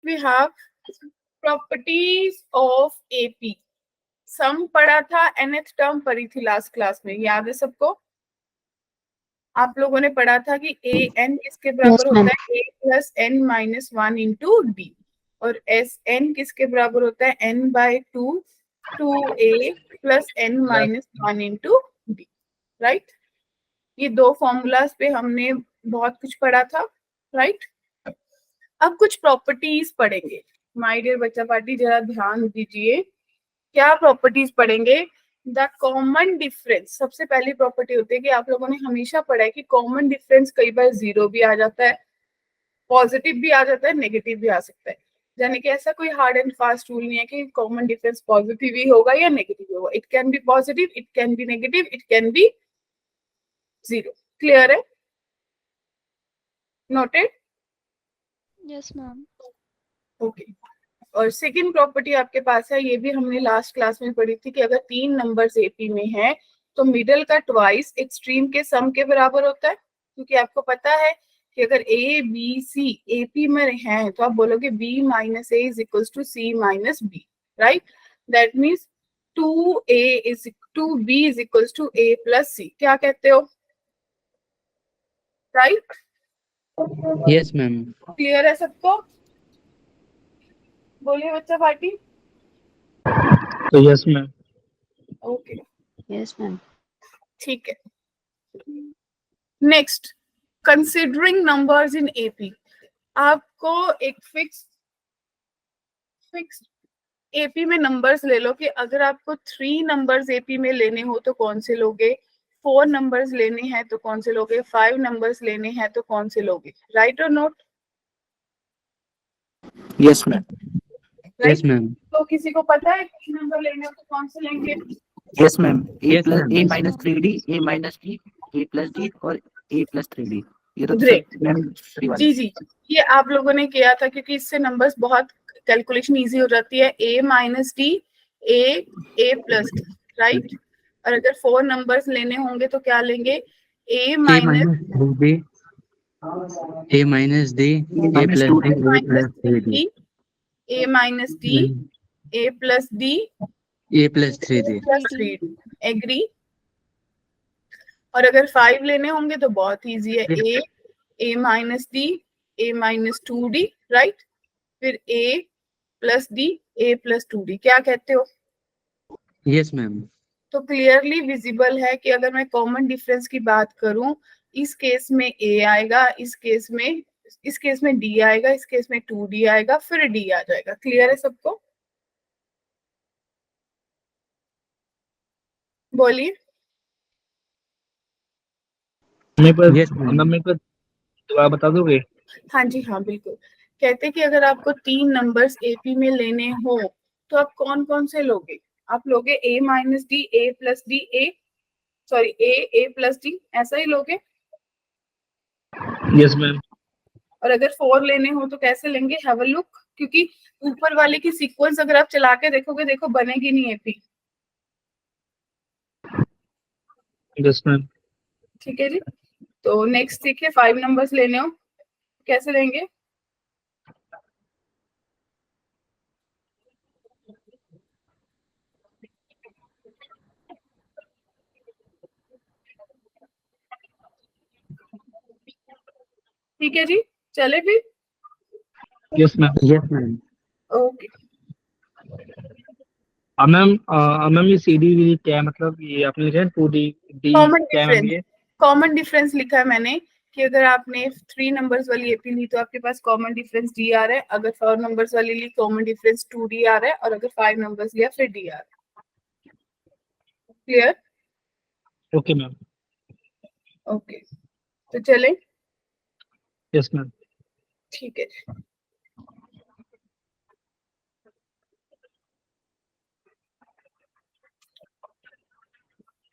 We have properties of AP. Sum पढ़ा था, nth term पढ़ी थी लास्ट क्लास में, याद है सबको? आप लोगों ने पढ़ा था कि ए एन किसके बराबर होता है? A plus N minus one into d. और एस एन किसके बराबर होता है? N by two a plus N minus one into d. Right, ये दो फॉर्मूलाज पे हमने बहुत कुछ पढ़ा था। राइट, अब कुछ प्रॉपर्टीज पढ़ेंगे। माय डियर बच्चा पार्टी, जरा ध्यान दीजिए। क्या प्रॉपर्टीज पढ़ेंगे? The common difference. सबसे पहली प्रॉपर्टी होती है कि आप लोगों ने हमेशा पढ़ा है कि कॉमन डिफरेंस कई बार जीरो भी आ जाता है, पॉजिटिव भी आ जाता है, नेगेटिव भी आ सकता है। यानी कि ऐसा कोई हार्ड एंड फास्ट रूल नहीं है कि कॉमन डिफरेंस पॉजिटिव ही होगा या नेगेटिव होगा। It can be positive, it can be negative, it can be zero. Clear है? नोटेड? Yes ma'am. ओके। और सेकंड प्रॉपर्टी आपके पास है, ये भी हमने लास्ट क्लास में पढ़ी थी, कि अगर तीन नंबर्स एपी में है तो मिडल का ट्वाइस एक्सट्रीम के सम के बराबर होता है। क्योंकि आपको पता है कि अगर ए बी सी एपी में है तो आप बोलोगे b minus a is equal to c minus b. Right, that means two b is equal to a plus c. क्या कहते हो? Right, yes ma'am. क्लियर है सबको? बोलिए बच्चा पार्टी। तो yes ma'am. Okay, yes ma'am. ठीक है। Next, considering numbers in AP. आपको एक फिक्स एपी में नंबर्स ले लो कि अगर आपको 3 नंबर्स एपी में लेने हो तो कौन से लोगे, 4 नंबर्स लेने हैं तो कौन से लोगे, 5 नंबर्स लेने हैं तो कौन से लोगे। राइट और note? Yes ma'am. Right, yes ma'am. तो किसी को पता है 3 नंबर लेने हो तो कौन से लेंगे? Yes ma'am. A plus a minus 3D, a minus d, a plus d और ए प्लस 3D। ये तो ग्रेट, मैम जी जी, ये आप लोगों ने किया था क्योंकि इससे नंबर्स बहुत कैलकुलेशन इजी हो जाती है। ए minus d, a plus D. Right, और अगर 4 नंबर्स लेने होंगे तो क्या लेंगे? ए minus d, A minus d, a plus D, a plus 3D, a minus d, a plus D, a plus 3D। Plus 3। Agree? और अगर 5 लेने होंगे तो बहुत इजी है। ए माइनस डी, ए माइनस 2D। राइट, फिर ए plus D, a plus 2D। क्या कहते हो? Yes ma'am. तो क्लियरली विजिबल है कि अगर मैं कॉमन डिफरेंस की बात करूं, इस केस में ए आएगा, इस केस में डी आएगा, इस केस में 2D आएगा, फिर डी आ जाएगा। क्लियर है सबको? बोलिए। मेरे को दोबारा बता दोगे? हाँ जी, हाँ बिल्कुल। कहते कि अगर आपको 3 नंबर्स एपी में लेने हो तो आप कौन कौन से लोगे? आप लोगे ए minus d, a plus D, a plus D, ऐसा ही लोगे? Yes ma'am. और अगर 4 लेने हो तो कैसे लेंगे? हैव अ लुक, क्योंकि ऊपर वाले की सीक्वेंस अगर आप चला के देखोगे, देखो बनेगी नहीं एपी। Yes ma'am. ठीक है जी। तो नेक्स्ट देखिए, 5 नंबर्स लेने हो कैसे लेंगे? ठीक है जी, चले फिर। Yes ma'am. Yes ma'am. Okay, ma'am ये CD भी क्या है? मतलब ये आपने लिखा है 2D डी कॉमन क्या है मैम डिफरेंस, ये? कॉमन डिफरेंस लिखा है मैंने कि अगर आपने 3 नंबर्स वाली एपी ली तो आपके पास कॉमन डिफरेंस डी आ रहा है, अगर 4 नंबर्स वाली ली कॉमन डिफरेंस 2D आ रहा है, और अगर 5 नंबर्स लिया फिर डी आ रहा है। क्लियर? Okay ma'am. ओके, तो चले। Yes ma'am. ठीक है।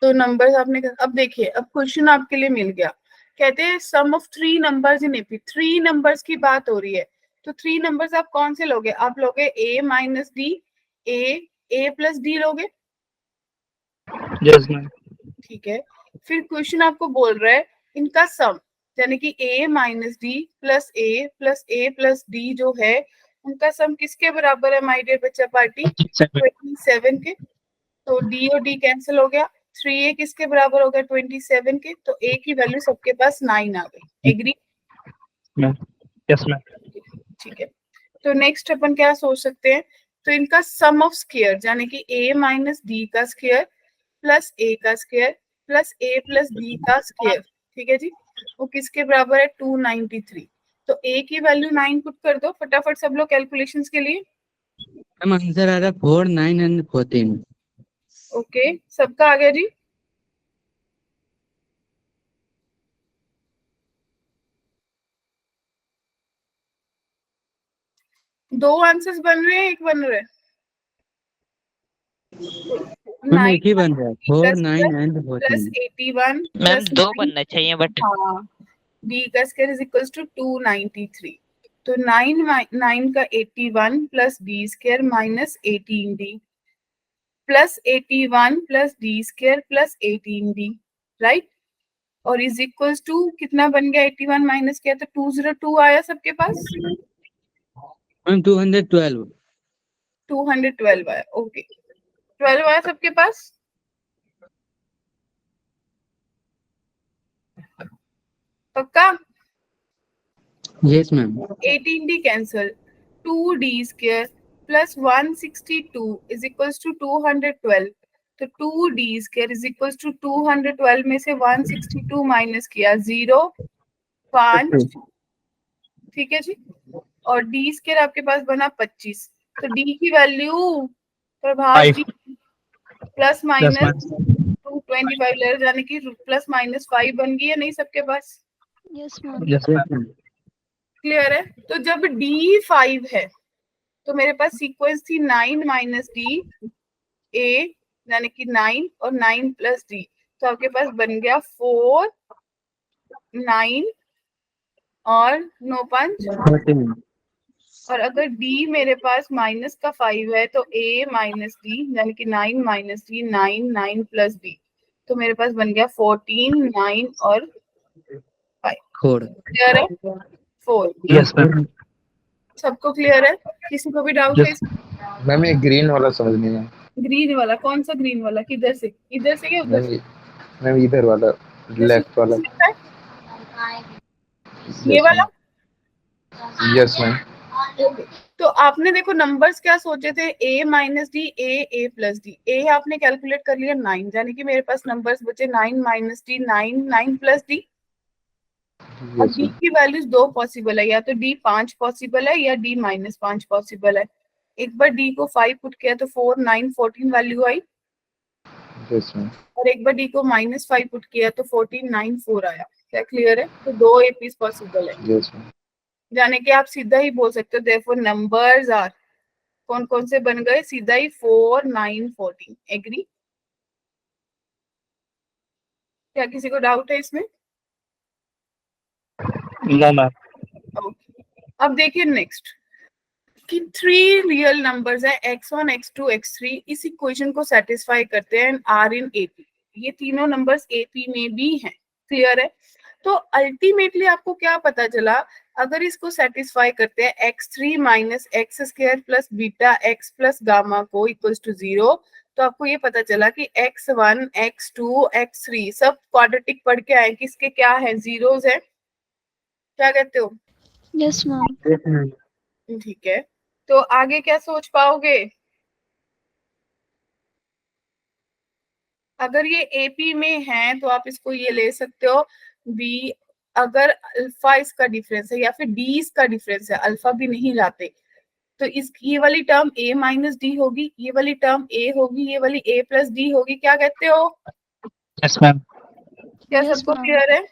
तो नंबर्स आपने, अब देखिए, अब क्वेश्चन आपके लिए मिल गया। कहते हैं sum of 3 numbers in AP. 3 numbers की बात हो रही है, तो 3 नंबर्स आप कौन से लोगे? आप लोगे ए minus d, a plus D लोगे। Yes ma'am. ठीक है, फिर क्वेश्चन आपको बोल रहा है इनका सम, यानी कि ए माइनस डी प्लस ए प्लस डी जो है उनका सम किसके बराबर है माय डियर बच्चा पार्टी? 27 के। तो डी और डी कैंसिल हो गया। 3a किसके बराबर हो गया? 27 के। तो a की वैल्यू सबके पास 9 आ गई। एग्री? Yes ma'am. ठीक है। तो नेक्स्ट अपन क्या सोच सकते हैं? तो इनका सम ऑफ स्क्वायर यानी कि a माइनस डी का स्क्वायर प्लस a का square plus a plus b का स्क्वायर, ठीक है जी, वो किसके बराबर है? 293। तो a की वैल्यू 9 पुट कर दो फटाफट सब लोग कैलकुलेशंस के लिए। मैम आंसर आ रहा है 4, 9 एंड 14। ओके, सबका आ गया जी? दो आंसर्स बन रहे हैं, एक बन रहा है? मैम एक ही बन रहा है, 4, 9 एंड प्लस 14। 81 मैम प्लस 2 बनना चाहिए बट हाँ, डी का स्क्वायर इज इक्वल्स टू 293। तो 9 का 81 plus D square minus 18d plus 81 plus D square plus 18d, right? और इज इक्वल्स टू कितना बन गया? 81 माइनस किया तो 202 आया सबके पास। मैम 212। 212 आया, ओके। 12 आया सबके पास। पक्का? Yes ma'am. 18d cancel, 2d square plus 162 is equals to 212। तो 2d square is equals to 212 में से 162 माइनस किया 0, 5, ठीक है जी। और d स्क्वायर आपके पास बना 25। तो d की वैल्यू प्रभास जी प्लस माइनस 225 ले जाने की प्लस माइनस 5 बन गई है नहीं सबके पास? Yes, ma'am. Yes ma'am. Clear है? तो जब d5 है तो मेरे पास सीक्वेंस थी 9 माइनस डी ए यानी कि 9 और 9 प्लस डी। तो आपके पास बन गया 4, 9 और 9 5। 14। और अगर d मेरे पास माइनस का 5 है तो a माइनस डी यानी कि 9 माइनस डी 9, 9 प्लस डी। तो मेरे पास बन गया 14, 9 और 5। 4। क्लियर है? 4। Yes ma'am. सबको क्लियर है? किसी को भी डाउट है? मैम ये ग्रीन वाला समझ नहीं है। ग्रीन वाला कौन सा ग्रीन वाला? किधर से? इधर से या उधर से? मैम इधर वाला, लेफ्ट वाला। ये वाला? Yes ma'am. ओके। तो आपने देखो नंबर्स क्या सोचे थे? a minus d, a plus D. a आपने कैलकुलेट कर लिया 9 यानी कि मेरे पास नंबर्स बचे 9 माइनस डी 9, 9 प्लस डी। अब यस d मैम। की वैल्यूज दो पॉसिबल है, या तो d 5 पॉसिबल है या d माइनस 5 पॉसिबल है। एक बार d को 5 पुट किया तो 4, 9, 14 वैल्यू आई। Yes ma'am. और एक बार d को माइनस 5 पुट किया तो 14, 9, 4 आया। क्या क्लियर है? तो दो एपीज पॉसिबल है, यस मैम। यानी कि आप सीधा ही बोल सकते हो देयरफॉर नंबर्स आर, कौन कौन से बन गए? सीधा ही 4, 9, 14। एग्री? क्या किसी को डाउट है इसमें? No ma'am. ओके। अब देखिए नेक्स्ट कि 3 रियल नंबर्स है x1, x2, x3 इस इक्वेशन को सेटिस्फाई करते हैं आर इन एपी। ये तीनों नंबर्स एपी में भी हैं। क्लियर है? तो अल्टीमेटली आपको क्या पता चला? अगर इसको सेटिस्फाई करते हैं x3 minus x square plus beta x plus gamma को इक्वल्स टू 0, तो आपको ये पता चला कि x1, x2, x3 सब क्वाड्रेटिक पढ़ के आए, किसके क्या है? जीरोस है। क्या कहते हो? Yes, ma'am. Yes ma'am. ठीक है। तो आगे क्या सोच पाओगे? अगर ये एपी में है तो आप इसको ये ले सकते हो बी। अगर अल्फा इसका डिफरेंस है या फिर डी इसका डिफरेंस है, अल्फा भी नहीं लाते, तो इस ये वाली टर्म a माइनस डी होगी, ये वाली टर्म a होगी, ये वाली a प्लस डी होगी। क्या कहते हो? Yes ma'am. क्या Yes, सबको ma'am. क्लियर है?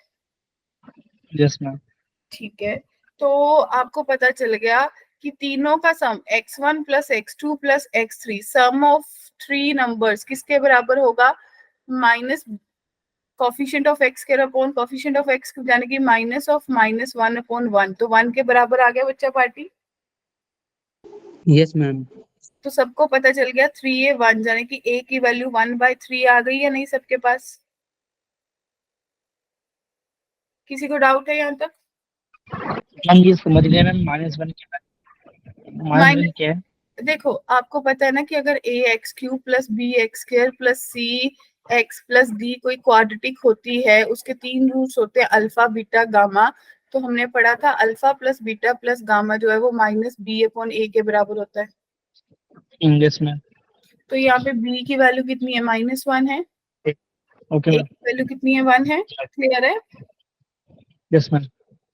Yes ma'am. ठीक है। तो आपको पता चल गया कि तीनों का sum x1 plus x2 plus x3 sum of 3 numbers किसके बराबर होगा? Minus coefficient of x square upon coefficient of x यानी कि माइनस ऑफ माइनस 1 अपॉन 1। तो 1 के बराबर आ गया बच्चा पार्टी। Yes ma'am. तो सबको पता चल गया 3a 1 यानी कि a की वैल्यू 1/3 आ गई या नहीं सबके पास? किसी को डाउट है यहाँ तक? मैम ये समझ गए मैम -1 के बाद माइनस क्या है? देखो आपको पता है ना कि अगर a x cube plus b x square plus c x plus d कोई क्वाड्रेटिक होती है, उसके 3 रूट्स होते हैं अल्फा बीटा गामा। तो हमने पढ़ा था alpha plus beta plus gamma जो है वो माइनस बी अपॉन ए के बराबर होता है। Yes ma'am. तो यहाँ पे बी की वैल्यू कितनी है, -1 है। ओके ए मैम। की वैल्यू कितनी है, 1 है। क्लियर है? Yes ma'am.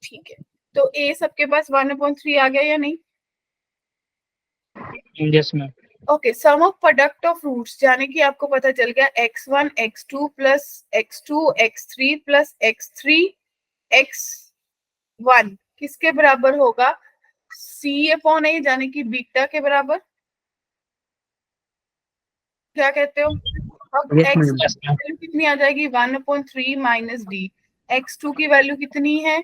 ठीक है, तो ए सबके पास 1/3 आ गया या नहीं? Yes ma'am. Okay, sum of product of roots, यानी कि आपको पता चल गया x1 x2 plus x2 x3 plus x3 x1 किसके बराबर होगा, c अपॉन a, यानी कि बीटा के बराबर। क्या कहते हो? अब Yes, x ma'am. की वैल्यू कितनी आ जाएगी, 1/3 माइनस डी। x2 की वैल्यू कितनी है,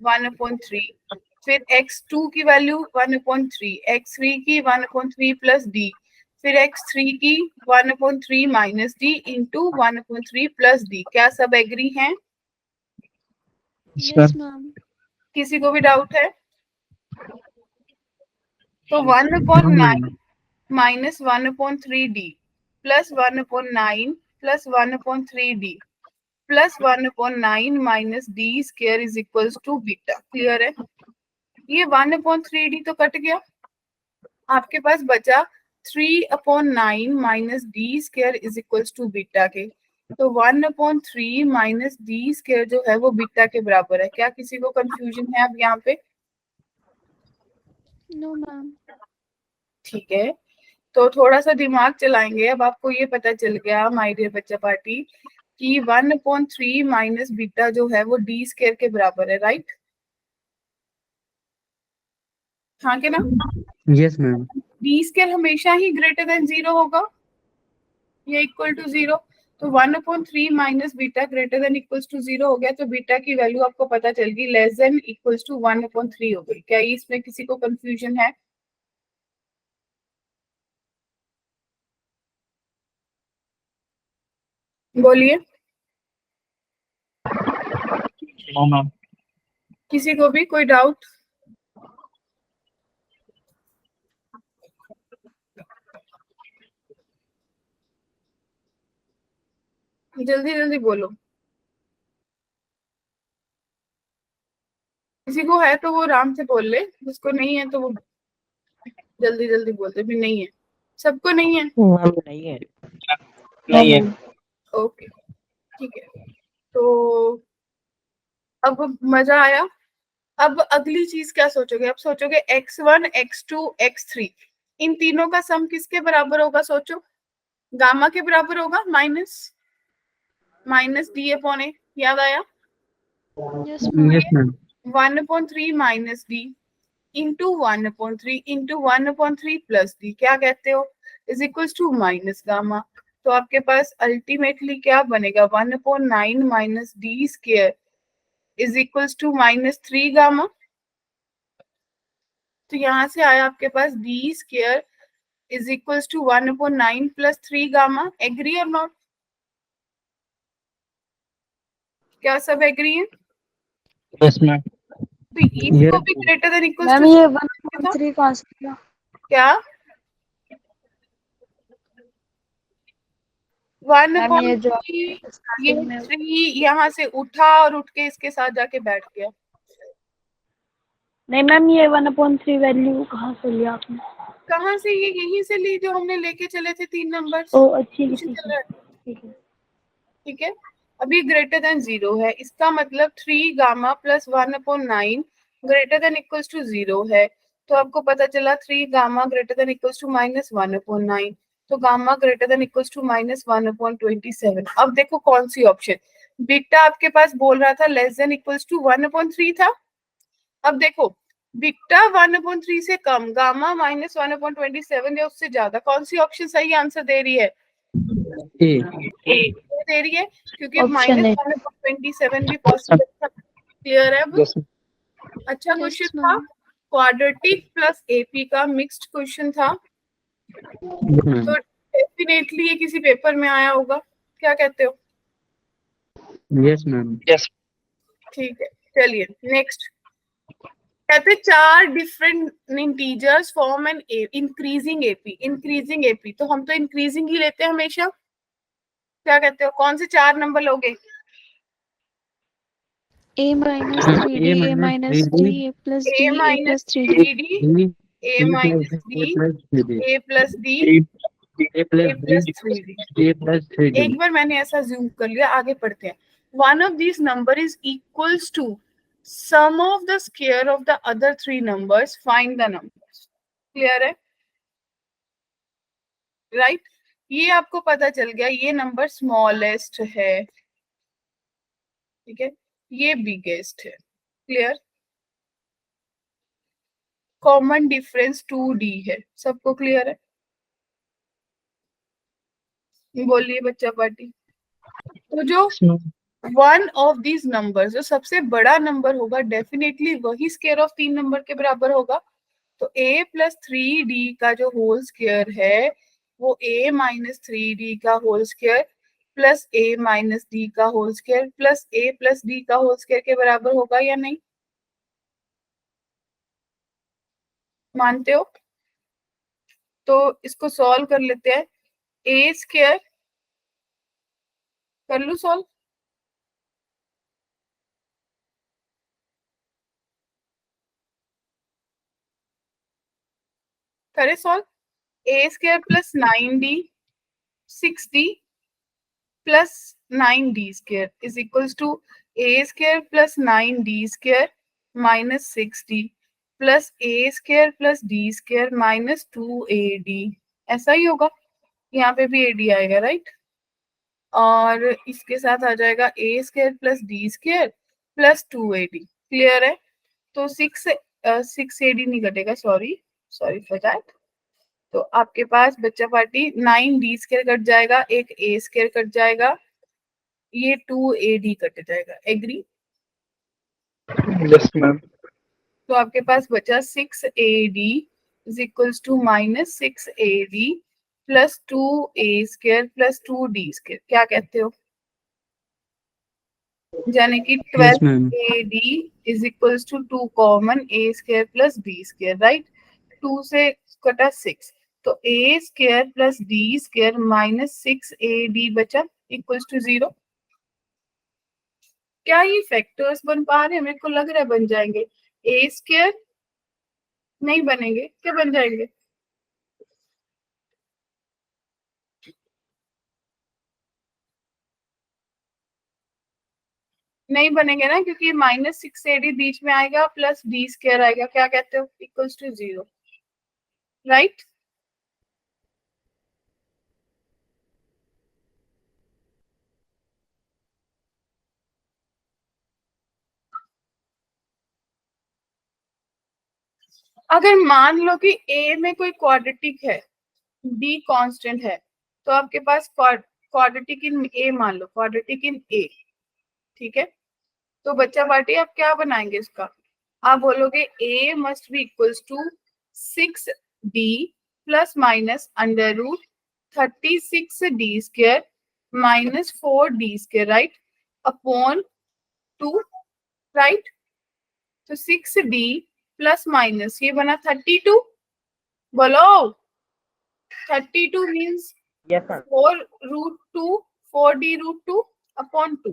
1/3। फिर x2 की वैल्यू 1/3, x3 की 1/3 प्लस डी, फिर x3 की 1/3 minus d into 1/3 plus d. क्या सब एग्री हैं? Yes, ma'am. किसी को भी डाउट है? तो No, 1/9 ma'am. Minus 1/3 D plus 1/9 plus 1/3 D plus 1/9 minus D square is equals to beta. Clear है? ये 1/3 डी तो कट गया, आपके पास बचा 3/9 minus D square is equals to beta के। तो 1/3 माइनस डी स्क्वायर जो है वो बीटा के बराबर है। क्या किसी को कंफ्यूजन है अब यहाँ पे? No, ma'am. ठीक है, तो थोड़ा सा दिमाग चलाएंगे। अब आपको ये पता चल गया माय डियर बच्चा पार्टी कि 1/3 माइनस बीटा जो है वो डी स्क्वायर के बराबर है, राइट? हाँ के ना? Yes, ma'am. डी स्क्वायर हमेशा ही ग्रेटर देन 0 होगा या इक्वल टू 0। तो 1/3 minus beta greater than equals to 0 हो गया, तो बीटा की वैल्यू आपको पता चल गई लेस देन इक्वल्स टू 1/3 हो गई। क्या इसमें किसी को कंफ्यूजन है? बोलिए, नो मैम। किसी को भी कोई डाउट? जल्दी जल्दी बोलो, किसी को है तो वो आराम से बोल ले, जिसको नहीं है तो वो जल्दी जल्दी बोलते भी नहीं है। सबको नहीं है? नहीं है। नहीं है। ओके ठीक है, तो अब मजा आया। अब अगली चीज क्या सोचोगे? अब सोचोगे x1 x2 x3 इन तीनों का सम किसके बराबर होगा? सोचो, गामा के बराबर होगा, माइनस डी अपॉन ए। याद आया? Yes, ma'am. Yes, ma'am. 1/3 minus d into 1/3 into 1/3 plus d, क्या कहते हो, is equals to minus gamma. तो आपके पास अल्टीमेटली क्या बनेगा, 1/9 minus D square is equals to -3 gamma. तो यहाँ से आया आपके पास d square is equals to 1/9 plus 3 gamma. Agree और नॉट? क्या सब एग्री है? Yes ma'am. तो इसको भी greater than equals ma'am to ये 1/3 कहाँ से किया? क्या मैम ये जो 1/3, ये स्टार्टिंग में 3 यहाँ से उठा और उठ के इसके साथ जाके बैठ गया। नहीं मैम, ये 1/3 वैल्यू कहाँ से लिया आपने? कहाँ से? ये यहीं से ली जो हमने लेके चले थे 3 नंबर। ओ अच्छी ठीक है। ठीक है, अभी ग्रेटर देन 0 है, इसका मतलब 3 gamma plus 1/9 greater than equals to 0 है। तो आपको पता चला 3 gamma greater than equals to -1/9, तो gamma greater than equals to -1/27। अब देखो कौन सी ऑप्शन, बीटा आपके पास बोल रहा था लेस देन इक्वल्स टू 1/3 था। अब देखो बीटा 1/3 से कम, गामा -1/27 या उससे ज्यादा, कौन सी ऑप्शन सही आंसर दे रही है? A. दे रही है, क्योंकि Option A. -1/27 भी पॉसिबल था। क्लियर है अब? यस अच्छा Yes, क्वेश्चन था, ma'am. क्वाड्रेटिक प्लस एपी का मिक्स्ड क्वेश्चन था, Yes, ma'am. तो डेफिनेटली ये किसी पेपर में आया होगा। क्या कहते हो? Yes, ma'am. यस। ठीक है, चलिए नेक्स्ट। कहते चार different integers form an increasing AP. Increasing AP तो हम तो इंक्रीजिंग ही लेते हैं हमेशा। क्या कहते हो, कौन से चार नंबर लोगे? A minus 3D, A minus D, A plus D, A A minus plus 3D. Three D, A minus d, a plus D, a plus three D. एक बार मैंने ऐसा जूम कर लिया, आगे पढ़ते हैं। One of this number is equals to sum of the square of the other three numbers, find the numbers. Clear है? Right ये आपको पता चल गया, ये नंबर स्मॉलेस्ट है, ठीक है, ये बिगेस्ट है। क्लियर? कॉमन डिफरेंस 2D है। सबको क्लियर है? बोलिए बच्चा पार्टी। तो जो वन ऑफ दीज नंबर, जो सबसे बड़ा नंबर होगा, डेफिनेटली वही स्क्वायर ऑफ तीन नंबर के बराबर होगा। तो a प्लस थ्री डी का जो होल स्क्वायर है वो a माइनस थ्री डी का whole square plus a minus d का whole square plus a plus d का होल स्क्वायर के बराबर होगा या नहीं? मानते हो? तो इसको सॉल्व कर लेते हैं। a स्क्वायर कर लू सॉल्व? करे solve. a square plus 9d 6d plus 9d square is equals to a square plus 9d square minus 6d plus a square plus d square minus 2ad। ऐसा ही होगा, यहाँ पे भी ad आएगा, right? और इसके साथ आ जाएगा a square plus d square plus 2ad। Clear है? तो 6ad नहीं घटेगा, सॉरी फॉर दैट। तो आपके पास बच्चा पार्टी 9d स्क्वायर कट जाएगा, एक a स्क्वायर कट जाएगा, ये 2ad कट जाएगा। एग्री? Yes, ma'am. तो आपके पास बचा 6ad is equals to minus 6ad plus 2a square plus 2d square. क्या कहते हो? यानी कि 12ad is equals to 2 common a square plus b square, right? 2 से कटा 6, तो a square plus d square minus 6ad बचा इक्वल्स टू 0। क्या ये फैक्टर्स बन पा रहे हैं? मेरे को लग रहा है बन जाएंगे। a स्क्वायर नहीं बनेंगे, क्या बन जाएंगे? नहीं बनेंगे ना, क्योंकि माइनस 6ad बीच में आएगा प्लस d स्क्वायर आएगा। क्या कहते हो? Equals to 0, right? अगर मान लो कि a में कोई क्वाड्रेटिक है, d कांस्टेंट है, तो आपके पास क्वाड्रेटिक इन a, मान लो क्वाड्रेटिक इन a, ठीक है? तो बच्चा पार्टी आप क्या बनाएंगे इसका? आप बोलोगे a must be equals to 6d plus minus under root 36d square minus 4d square, right? Upon 2, right? तो 6d प्लस माइनस ये बना 32। बोलो 32 मीन्स 4√2 4d√2 अपॉन 2।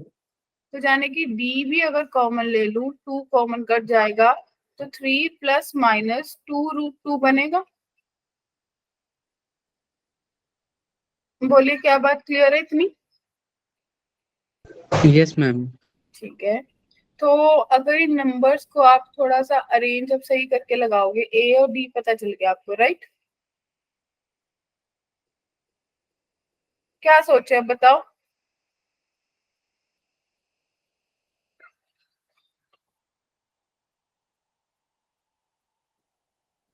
तो जाने की d भी अगर कॉमन ले लूं, 2 कॉमन कट जाएगा, तो 3 प्लस माइनस 2√2 बनेगा। बोलिए क्या बात क्लियर है इतनी? Yes ma'am. ठीक है, तो अगर इन नंबर्स को आप थोड़ा सा अरेंज अब सही करके लगाओगे, a और d पता चल गया आपको, राइट? क्या सोचे अब बताओ?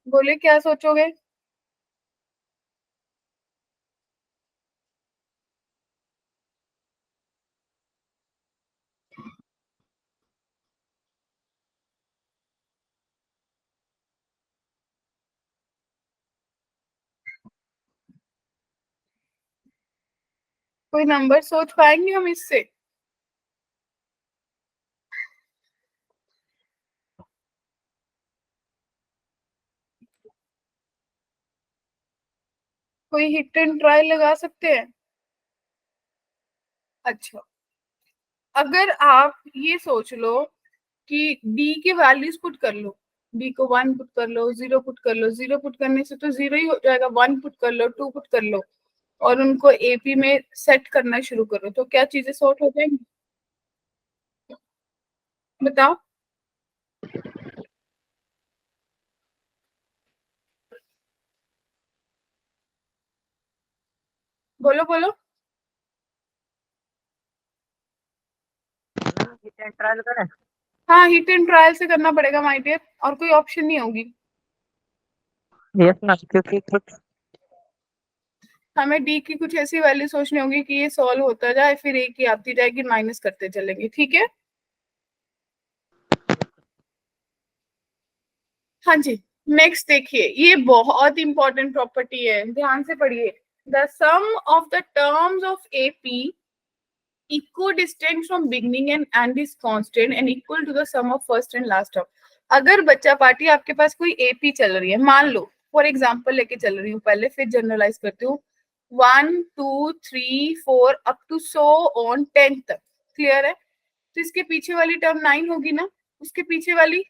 बोले क्या सोचोगे? कोई नंबर सोच पाएंगे हम इससे? कोई हिट एंड ट्रायल लगा सकते हैं? अच्छा, अगर आप ये सोच लो कि डी की वैल्यूज पुट कर लो, डी को 1 पुट कर लो, 0 पुट कर लो, 0 पुट करने से तो 0 ही हो जाएगा, 1 पुट कर लो, 2 पुट कर लो और उनको एपी में सेट करना शुरू करो, तो क्या चीजें सॉर्ट हो जाएंगी? बताओ। बोलो बोलो। ट्रायल करें? हाँ, हिट एंड ट्रायल से करना पड़ेगा माय डियर, और कोई ऑप्शन नहीं होगी। यस मैम, क्योंकि कुछ हमें डी की कुछ ऐसी वैल्यू सोचनी होगी कि ये सॉल्व होता जाए, फिर ए की आती जाएगी, माइनस करते चलेंगे, ठीक है? हाँ जी, नेक्स्ट देखिए, ये बहुत इंपॉर्टेंट प्रॉपर्टी है, ध्यान से पढ़िए। The sum of the terms of AP equidistant from beginning and end is constant and equal to the sum of first and last term। अगर बच्चा पार्टी आपके पास कोई एपी चल रही है, मान लो फॉर एग्जांपल लेके चल रही हूँ पहले, फिर जनरलाइज करती हूँ, 1 2 3 4 अप टू सो ऑन 10 तक, क्लियर है? तो इसके पीछे वाली टर्म 9 होगी ना, उसके पीछे वाली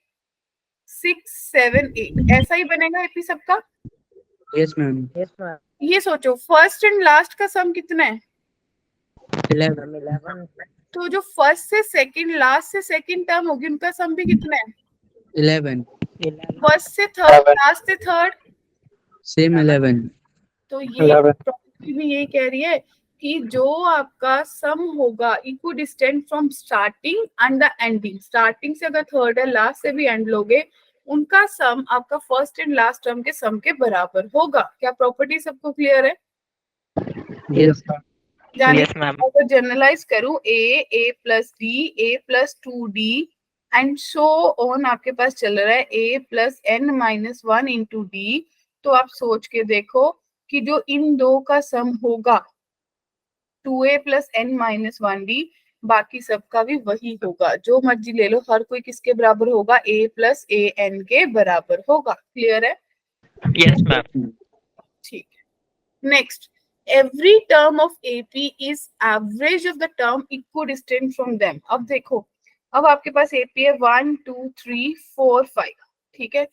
6 7 8, ऐसा ही बनेगा एपी सबका। यस मैम, यस मैम, ये सोचो फर्स्ट एंड लास्ट का सम कितना है? 11 तो जो फर्स्ट से सेकंड, लास्ट से सेकंड टर्म होगी, उनका सम भी कितना है? 11 फर्स्ट से थर्ड, लास्ट से थर्ड, सेम 11। तो ये प्रॉपर्टी भी यही कह रही है कि जो आपका सम होगा equidistant from starting and the ending, starting से अगर थर्ड है, लास्ट से भी एंड लोगे, उनका सम आपका फर्स्ट एंड लास्ट टर्म के सम के बराबर होगा। क्या प्रॉपर्टी सबको क्लियर है? Yes, ma'am. जाने Yes, ma'am. अगर जनरलाइज करूं, a plus D, a plus 2d and so on, आपके पास चल रहा है a plus n minus 1 into D, तो आप सोच के देखो कि जो इन दो का सम होगा 2a plus n minus 1d, बाकी सबका भी वही होगा, जो मर्जी ले लो, हर कोई किसके बराबर होगा? a प्लस ए एन के बराबर होगा। क्लियर है? Yes, ma'am. ठीक है, next, every term of AP is average of the term equidistant from them। अब देखो, अब आपके पास AP है 1 2 3 4 5, ठीक है?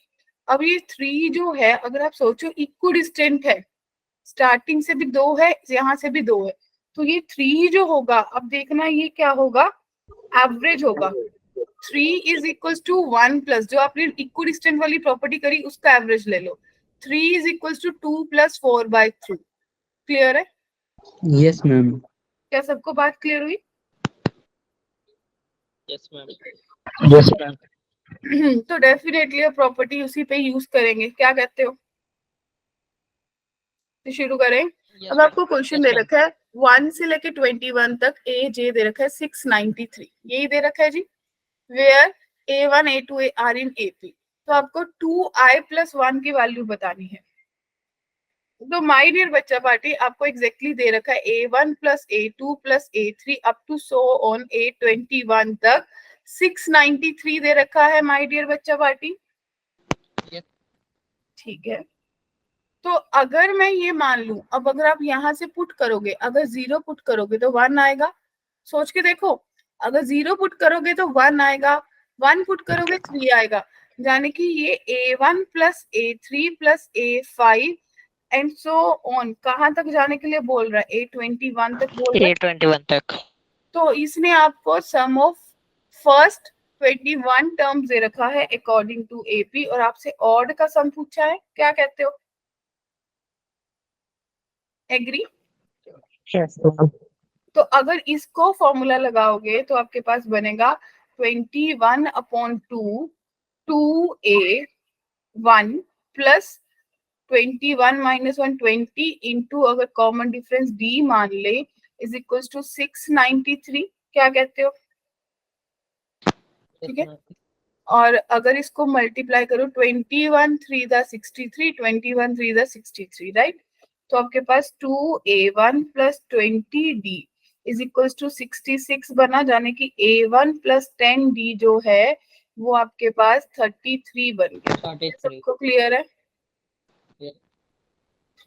अब ये 3 जो है, अगर आप सोचो इक्विडिस्टेंट है, स्टार्टिंग से भी 2 है, यहाँ से भी 2 है, तो ये 3 जो होगा, अब देखना ये क्या होगा? एवरेज होगा। 3 इज इक्वल टू 1 प्लस, जो आपने इक्विडिस्टेंट वाली प्रॉपर्टी करी उसका एवरेज ले लो, 3 is equal to 2 plus 4/3। Clear है? Yes, ma'am. क्या सबको बात क्लियर हुई? Yes, ma'am. Yes, ma'am. तो डेफिनेटली प्रॉपर्टी उसी पे यूज करेंगे, क्या कहते हो? तो शुरू करें। अब आपको क्वेश्चन दे रखा है 1 से लेके 21 तक, ए जे दे रखा है 693, यही दे रखा है जी, where A1 A2 are in AP। तो आपको 2i प्लस 1 की वैल्यू बतानी है। तो माय डियर बच्चा पार्टी, आपको एग्जैक्टली दे रखा है A1 plus A2 plus A3 up to so on A21 तक 693 दे रखा है माय डियर बच्चा पार्टी। ठीक है, तो अगर मैं ये मान लूं, अब अगर आप यहाँ से पुट करोगे, अगर 0 पुट करोगे तो 1 आएगा, सोच के देखो, अगर 0 पुट करोगे तो 1 आएगा, 1 पुट करोगे 3 आएगा, यानी कि ये A1 plus A3 plus A5 and so on कहां तक जाने के लिए बोल रहा है? A21 तक बोल रहा है। A21 तक। तो इसने आपको सम ऑफ फर्स्ट 21 टर्म्स दे रखा है अकॉर्डिंग टू AP, और आपसे ऑड का सम पूछा है, क्या कहते हो? एग्री? Yes, ma'am. तो अगर इसको फॉर्मूला लगाओगे तो आपके पास बनेगा 21/2 2A1 प्लस 21 माइनस 1 20 इंटू, अगर कॉमन डिफरेंस D मान ले, इज इक्वल टू 693। क्या कहते हो? ठीक है, और अगर इसको मल्टीप्लाई करो 21 3 63, 21 3 63, राइट? तो आपके पास 2A1 plus 20D is equal to 66 बना, जाने की A1 प्लस 10D जो है वो आपके पास 33 बन गया। सबको क्लियर है?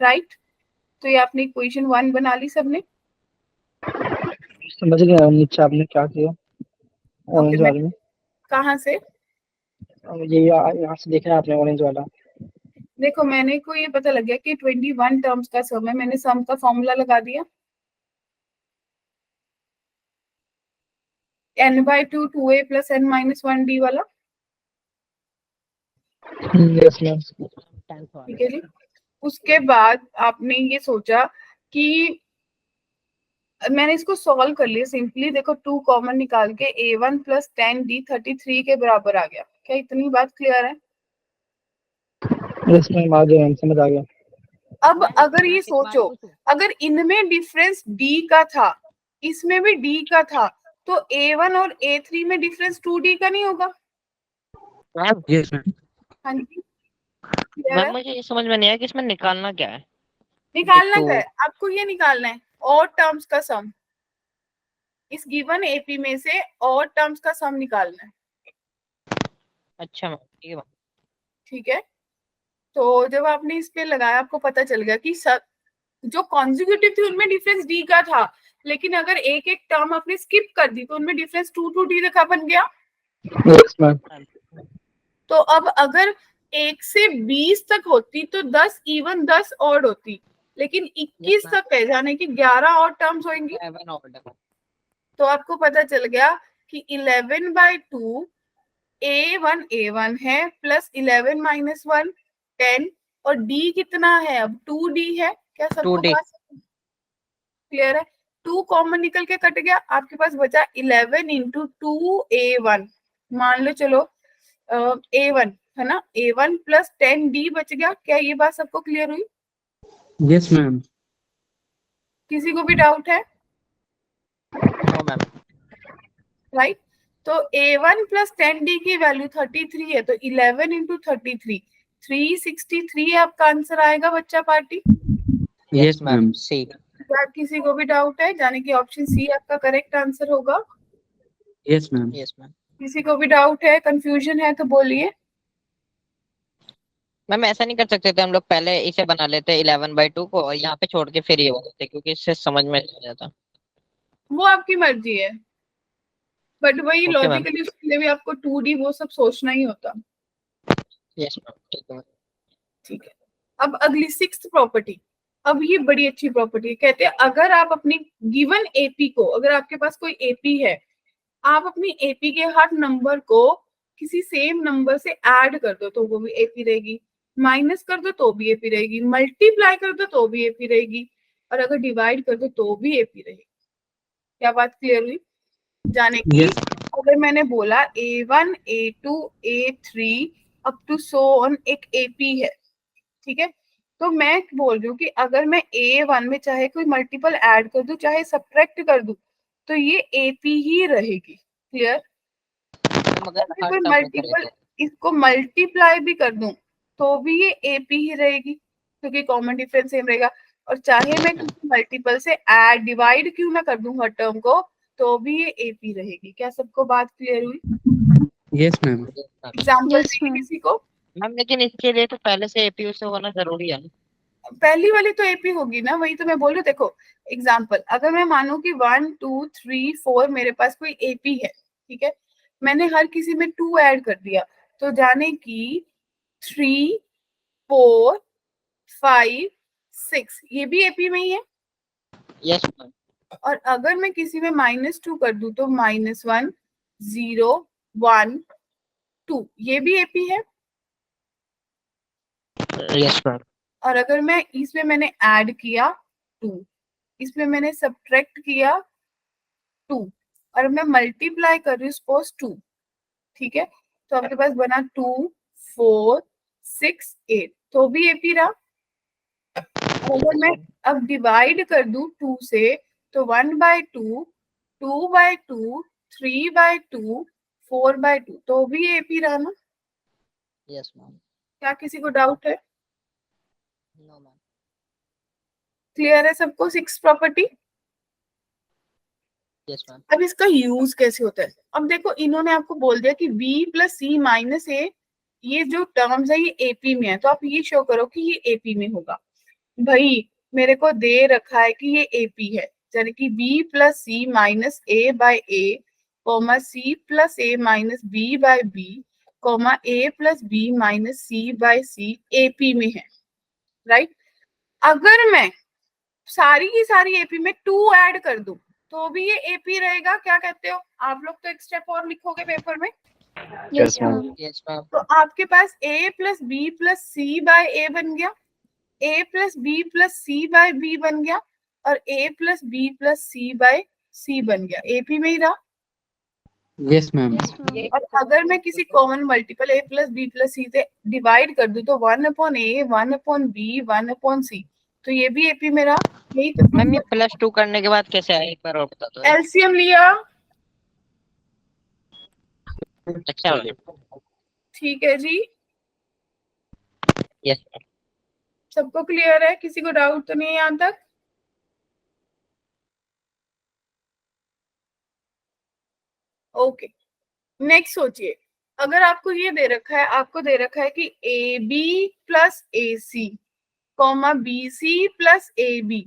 राइट? तो ये आपने इक्वेशन 1 बना ली सबने। समझ गया नीचे आपने क्या किया ऑरेंज मैं वाले में। कहाँ से? ये यहाँ से देखा है आपने ऑरेंज वाला। देखो मैंने को ये पता लग गया कि 21 टर्म्स का सम है, मैंने सम का फॉर्मूला लगा दिया n/2 2a + n-1d वाला। Yes ma'am. ठीक है जी। उसके बाद आपने ये सोचा कि मैंने इसको सॉल्व कर लिया सिंपली। देखो 2 कॉमन निकाल के a1 + 10d 33 के बराबर आ गया। क्या इतनी बात क्लियर है? यस मैम आ गया, समझ आ गया। अब अगर ये सोचो, अगर इनमें डिफरेंस d का था, इसमें भी d का था, तो a1 और a3 में डिफरेंस 2d का नहीं होगा? Yes ma'am. हाँ जी, क्लियर है? मुझे ये समझ में नहीं आया कि इसमें निकालना क्या है। निकालना तो क्या है आपको? ये निकालना है और टर्म्स का सम। इस गिवन एपी में से और टर्म्स का सम निकालना है। अच्छा मैम, ठीक है मैम। ठीक है, तो जब आपने इस पे लगाया आपको पता चल गया कि सब जो कॉन्जिक्यूटिव थी उनमें डिफरेंस डी का था, लेकिन अगर एक एक टर्म आपने स्किप कर दी तो उनमें डिफरेंस 2 डी बन गया। Yes ma'am. तो अब अगर 1 से 20 तक होती तो 10 इवन 10 ऑड होती, लेकिन 21 Yes, तक है यानी कि 11 और टर्म्स होंगी। 11 ऑर्डर। तो आपको पता चल गया कि 11/2 a1 है प्लस 11 - 1 10 और d कितना है? अब 2d है। क्या सबको 2D। बात क्लियर है? 2 कॉमन निकल के कट गया, आपके पास बचा 11 × 2a1। मान लो चलो a1 है ना, a1 + 10d बच गया। क्या ये बात सबको क्लियर हुई? Yes ma'am. किसी को भी डाउट है? No ma'am. राइट, तो a1 + 10d की वैल्यू 33 है, तो 11 × 33 363 आपका आंसर आएगा बच्चा पार्टी। Yes ma'am. सी। क्या किसी को भी डाउट है? यानी कि ऑप्शन सी आपका करेक्ट आंसर होगा। Yes ma'am. Yes ma'am. किसी को भी डाउट है, कंफ्यूजन है तो बोलिए। मैम ऐसा नहीं कर सकते थे हम लोग, पहले इसे बना लेते 11/2 को और यहाँ पे छोड़ के फिर ये बनाते, क्योंकि इससे समझ में आ जाता। वो आपकी मर्जी है, बट वही ओके मैम। लॉजिकली उसके लिए भी आपको 2D वो सब सोचना ही होता। यस मैम, ठीक है मैम। ठीक है, अब अगली 6th प्रॉपर्टी। अब ये बड़ी अच्छी प्रॉपर्टी है। कहते हैं अगर आप अपनी गिवन एपी को, अगर आपके पास कोई एपी है, आप अपनी एपी के हर नंबर को किसी सेम नंबर से ऐड कर दो तो वो भी एपी रहेगी, माइनस कर दो तो भी एपी रहेगी, मल्टीप्लाई कर दो तो भी एपी रहेगी, और अगर डिवाइड कर दो तो भी एपी रहेगी। क्या बात क्लियर हुई? जाने की यस अगर मैंने बोला a1 a2 a3 up to so on एक एपी है, ठीक है, तो मैं बोल रही हूँ कि अगर मैं a1 में चाहे कोई मल्टीपल ऐड कर दूं चाहे सब्ट्रैक्ट कर दूं तो ये एपी ही रहेगी। क्लियर? अगर अगर हर कोई टर्म में करे मल्टीपल इसको मल्टीप्लाई भी कर दूं तो भी ये एपी ही रहेगी, क्योंकि कॉमन डिफरेंस सेम रहेगा। और चाहे मैं किसी मल्टीपल से ऐड डिवाइड क्यों ना कर दूं हर टर्म को, तो भी ये एपी रहेगी। क्या सबको बात क्लियर हुई? Yes ma'am. एग्जाम्पल Yes, चाहिए ma'am. किसी को? मैम, लेकिन इसके लिए तो पहले से एपीयू से होना जरूरी है। पहली वाली तो एपी होगी ना, वही तो मैं बोल रही हूँ। देखो एग्जाम्पल, अगर मैं मानूं कि 1 2 3 4 मेरे पास कोई एपी है, ठीक है, मैंने हर किसी में 2 ऐड कर दिया, तो जाने की 3 4 5 6 ये भी एपी में ही है। Yes ma'am. और अगर मैं किसी में -2 कर दूं तो -1 0 1 2 ये भी एपी है। Yes ma'am. और अगर मैं इसमें मैंने ऐड किया 2, इसमें मैंने सब्ट्रैक्ट किया 2, और मैं मल्टीप्लाई कर रही हूँ सपोज 2, ठीक है, तो आपके पास बना 2 4 6 8 तो भी एपी रहा। और अगर मैं अब डिवाइड कर दूं 2 से तो 1/2 2/2 3/2 4/2 तो भी एपी रहा ना। Yes ma'am. क्या किसी को डाउट है? No ma'am. क्लियर है सबको 6 प्रॉपर्टी? Yes ma'am. अब इसका यूज कैसे होता है? अब देखो इन्होंने आपको बोल दिया कि b + c - a ये जो टर्म्स है ये एपी में है, तो आप ये शो करो कि ये एपी में होगा। भाई मेरे को दे रखा है कि ये एपी है, यानी कि b plus c minus a by a comma c plus a minus b by b comma a plus b minus c by c AP में है, राइट। अगर मैं सारी की सारी एपी में 2 ऐड कर दूं तो भी ये एपी रहेगा, क्या कहते हो आप लोग? तो एक स्टेप और लिखोगे पेपर में। Yes ma'am. Ma'am. Yes ma'am. तो आपके पास ए प्लस बी प्लस सी बाय ए बन गया, ए प्लस बी प्लस सी बाय बी बन गया, और a plus B plus C by सी बन गया, एपी में ही रहा। Yes ma'am. Yes ma'am. और अगर मैं किसी कॉमन मल्टीपल ए प्लस बी प्लस सी से डिवाइड कर दूं तो 1/a 1/b 1/c, तो ये भी एपी में रहा। यही तो मैम ये +2 करने के बाद कैसे आया, एक बार और बता दो। एलसीएम लिया, अच्छा। ठीक है जी, यस। सबको क्लियर है? किसी को डाउट तो नहीं है यहाँ तक? ओके, नेक्स्ट सोचिए, अगर आपको ये दे रखा है, आपको दे रखा है कि A B plus A C comma B C plus A B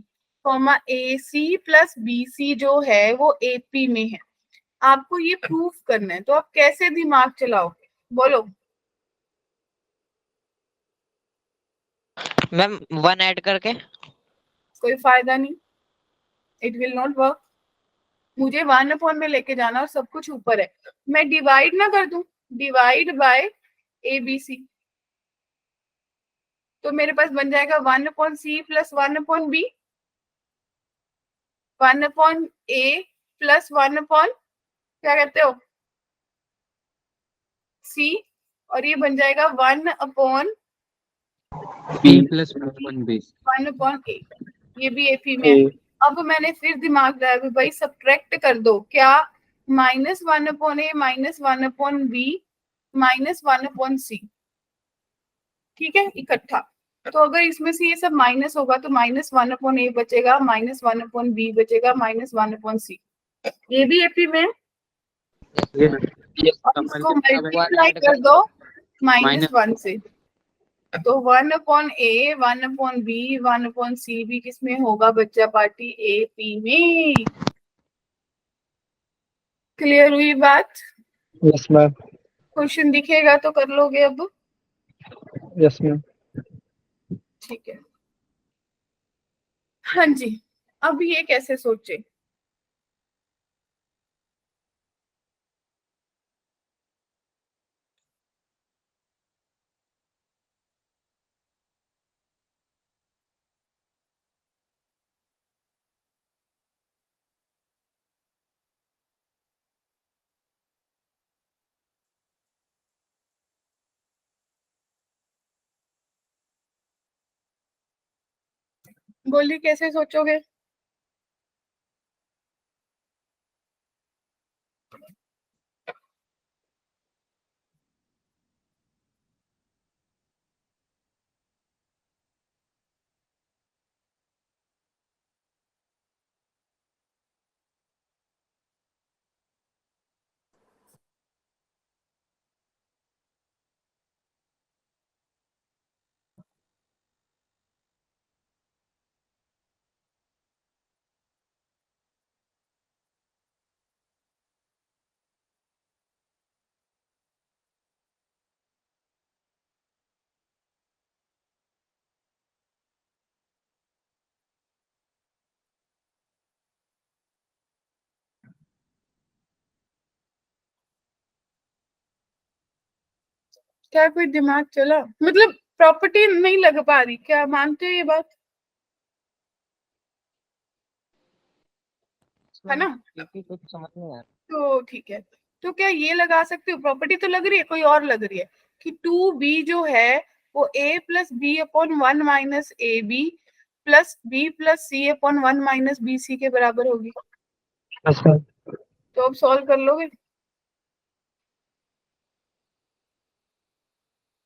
comma A C plus B C जो है वो एपी में है, आपको ये प्रूफ करना है, तो आप कैसे दिमाग चलाओगे बोलो? मैम 1 ऐड करके। कोई फायदा नहीं, इट विल नॉट वर्क। मुझे 1 में लेके जाना और सब कुछ ऊपर है, मैं डिवाइड ना कर दूं, divide by A B C, तो मेरे पास बन जाएगा 1/c plus 1/b 1/a plus 1 क्या कहते हो c, और ये बन जाएगा 1/1 बी प्लस 1/b 1/a, ये भी एपी में है। अब मैंने फिर दिमाग लगाया कि भाई सब्ट्रैक्ट कर दो, क्या -1/a minus 1/b minus 1/c, ठीक है, इकट्ठा। तो अगर इसमें से ये सब माइनस होगा तो -1/a बचेगा, -1/b बचेगा, -1/c, ये भी एपी में है। और इसको मल्टीप्लाई कर दो -1 से, तो 1/a 1/b 1/c भी किसमें होगा बच्चा पार्टी? एपी में। क्लियर हुई बात? Yes ma'am. क्वेश्चन दिखेगा तो कर लोगे अब? Yes ma'am. ठीक है, हाँ जी। अब ये कैसे सोचे? बोलिए कैसे सोचोगे? क्या कोई दिमाग चला? मतलब प्रॉपर्टी नहीं लग पा रही, क्या मानते हो ये बात? है ना? क्योंकि कुछ समझ नहीं आ रहा। तो ठीक है, तो क्या ये लगा सकते हो? प्रॉपर्टी तो लग रही है, कोई और लग रही है कि 2b जो है वो a plus B upon 1 minus A B plus B plus C upon 1 minus B C के बराबर होगी। Yes ma'am. तो अब सॉल्व कर लोगे?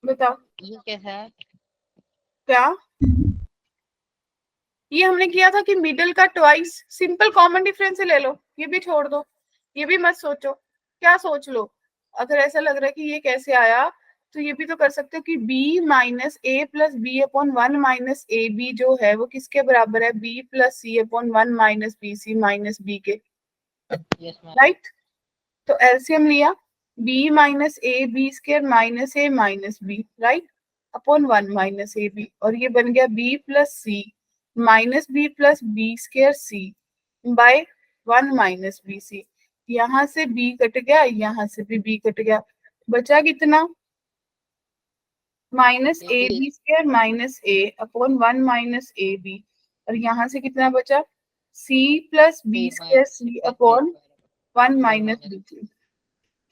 बताओ ये कैसा है? क्या? ये हमने किया था कि मिडल का ट्वाइस, सिंपल कॉमन डिफरेंस से ले लो, ये भी छोड़ दो, ये भी मत सोचो। क्या सोच लो? अगर ऐसा लग रहा है कि ये कैसे आया तो ये भी तो कर सकते हो कि b minus a plus B upon 1 minus A b जो है वो किसके बराबर है, b प्लस सी upon 1 minus B c minus b के, यस मैम। राइट। तो एलसीएम लिया b minus A b square minus a minus b, right, upon 1 minus A b, और ये बन गया b plus c minus b plus B square c by 1 minus B c. यहाँ से b cut गया, यहाँ से भी b कट गया, बचा कितना, माइनस ए बी स्क्वायर माइनस ए अपॉन 1 माइनस ए बी, और यहाँ से कितना बचा, c plus B square c upon 1 minus B c.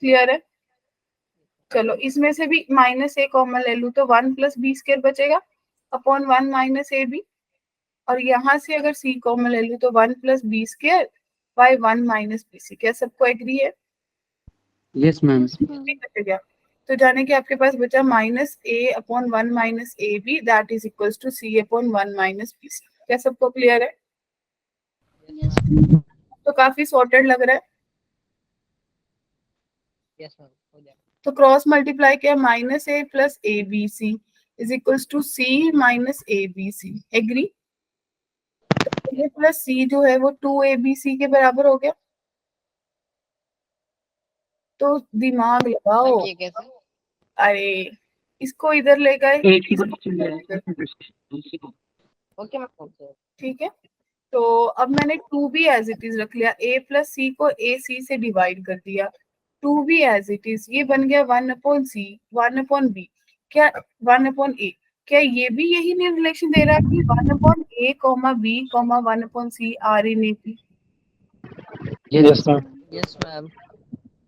Clear है? चलो इसमें से भी माइनस ए कॉमन ले लूँ तो 1 प्लस बी स्क्वायर बचेगा अपॉन 1 माइनस ए बी, और यहाँ से अगर c कॉमन ले लूँ तो 1 plus B square by 1 minus B C. क्या सबको एग्री है? Yes ma'am. भी कट गया, तो जाने कि आपके पास बचा minus A upon 1 minus A B that is equals to C upon 1 minus B C. क्या सबको क्लियर है? यस तो काफी सॉर्टेड लग रहा है। यस मैम, हो जाएगा। तो क्रॉस मल्टीप्लाई किया, minus a plus A B c is equals to c minus A B c. Agree? A plus c जो है वो 2 ए बी सी के बराबर हो गया। तो दिमाग लगाओ, मैम ये कैसे? अरे इसको इधर ले गए, ओके मैम, ओके। ठीक है। तो अब मैंने 2 भी एज इट इज रख लिया, a प्लस सी को ए सी से डिवाइड कर दिया, 2 भी एज इट इज, ये बन गया 1 अपॉन सी 1 अपॉन बी, क्या 1 अपॉन ए। क्या ये भी यही रिलेशन दे रहा है कि 1 upon A comma B comma 1 upon C are in A P? Yes ma'am. Yes ma'am.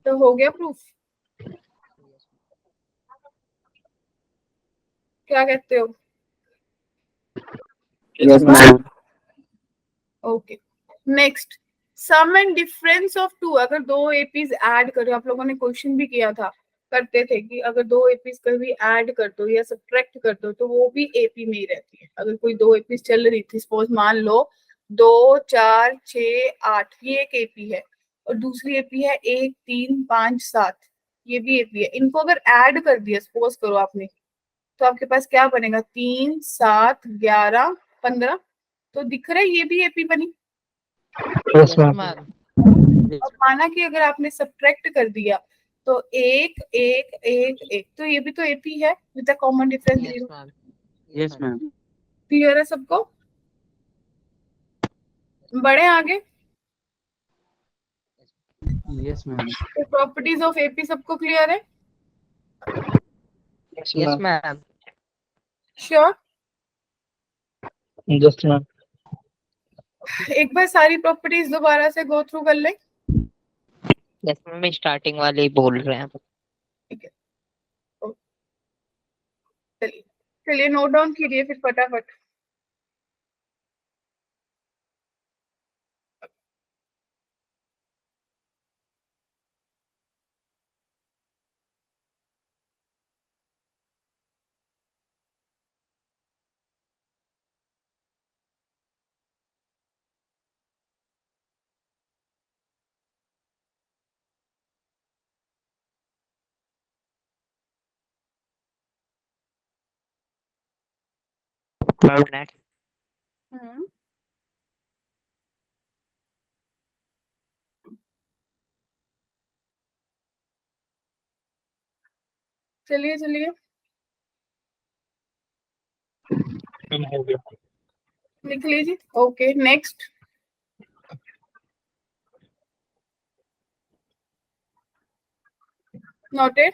तो हो गया प्रूफ? क्या कहते हो? Yes ma'am. Okay, next, sum and difference of two. अगर दो एपीज ऐड करो, आप लोगों ने क्वेश्चन भी किया था, करते थे कि अगर दो एपीज कभी ऐड कर दो या सब्ट्रैक्ट कर दो तो वो भी एपी में ही रहती है। अगर कोई दो एपीज चल रही थी, सपोज मान लो 2 4 6 8, ये एक एपी है, और दूसरी एपी है 1 3 5 7, ये भी एपी है। इनको अगर ऐड कर दिया सपोज करो आपने, तो आपके पास क्या बनेगा, 3 7 11 15। तो दिख रहा है ये भी एपी बनी। Yes ma'am. मैम। अब माना कि अगर आपने सब्ट्रैक्ट कर दिया तो 1 1 1 1, तो ये भी तो एपी है with a common difference yes 0। Ma'am. Yes ma'am. Clear है सबको? बढ़े आगे। Yes ma'am. तो प्रॉपर्टीज ऑफ एपी सबको क्लियर है? Yes yes ma'am. Ma'am. Sure? Just ma'am. एक बार सारी प्रॉपर्टीज दोबारा से गो थ्रू कर ले। यस मैम, स्टार्टिंग वाले ही बोल रहे हैं। ठीक है, चलिए चलिए नोट डाउन कीजिए फिर फटाफट। हम्म, चलिए चलिए हो गया। लिख लीजिए। Okay, next. Noted.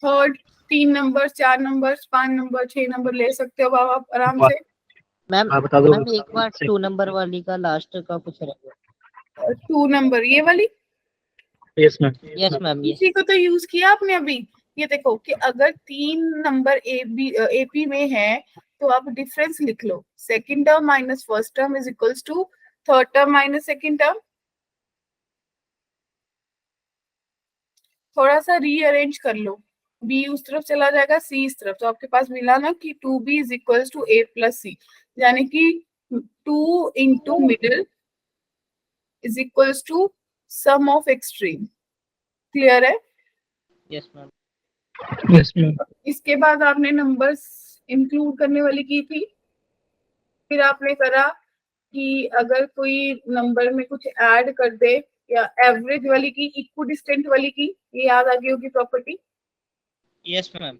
Third 3 number 4 number 5 number 6 number ले सकते हो आप आराम से। मैम आप बता दो। मैम एक बार 2 नंबर वाली का लास्ट का कुछ रह गया। 2 नंबर ये वाली, yes ma'am. Yes ma'am. Yes इसी को तो यूज किया आपने अभी। ये देखो कि अगर 3 नंबर एपी में है तो आप डिफरेंस लिख लो, second term minus first term is equals to third term minus second term. थोड़ा सा रीअरेंज कर लो, बी उस तरफ चला जाएगा सी इस तरफ, तो आपके पास मिला ना कि 2b is equals to a plus c, यानी कि 2 into middle is equals to sum of extreme. Clear है? Yes ma'am. Yes ma'am. इसके बाद आपने नंबर्स इंक्लूड करने वाली की थी, फिर आपने करा कि अगर कोई नंबर में कुछ ऐड कर दे, या एवरेज वाली की, इक्विडिस्टेंट वाली की, ये याद आ गई होगी प्रॉपर्टी। Yes ma'am.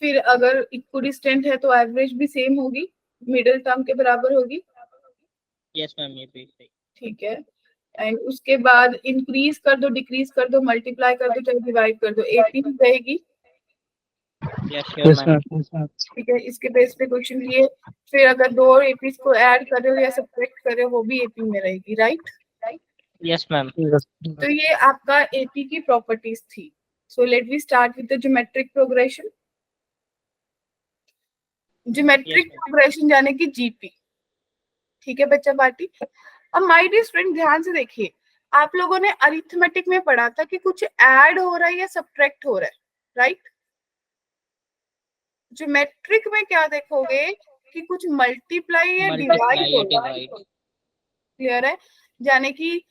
फिर अगर इक्विडिस्टेंट है तो एवरेज भी सेम होगी, मिडिल टर्म के बराबर होगी। यस मैम, ये भी सही। ठीक है। एंड उसके बाद इंक्रीज कर दो, डिक्रीज कर दो, मल्टीप्लाई कर दो, चाहे डिवाइड कर दो, एपी रहेगी। Yes sure yes ma'am. Ma'am. ठीक है, इसके बेस पे क्वेश्चन लिए। फिर अगर दो एपीज को ऐड कर रहे हो या सब्ट्रैक्ट कर रहे हो, वो भी एपी में रहेगी, राइट? Yes ma'am. तो ये आपका एपी की प्रॉपर्टीज थी। So let we start with the geometric progression. Geometric progression यानी कि जीपी। ठीक है बच्चा पार्टी। अब माय डियर स्टूडेंट ध्यान से देखिए, आप लोगों ने अरिथमेटिक में पढ़ा था कि कुछ ऐड हो रहा है या सब्ट्रैक्ट हो रहा है, राइट? ज्योमेट्रिक में क्या देखोगे कि कुछ मल्टीप्लाई या डिवाइड हो रहा है। क्लियर है? यानी कि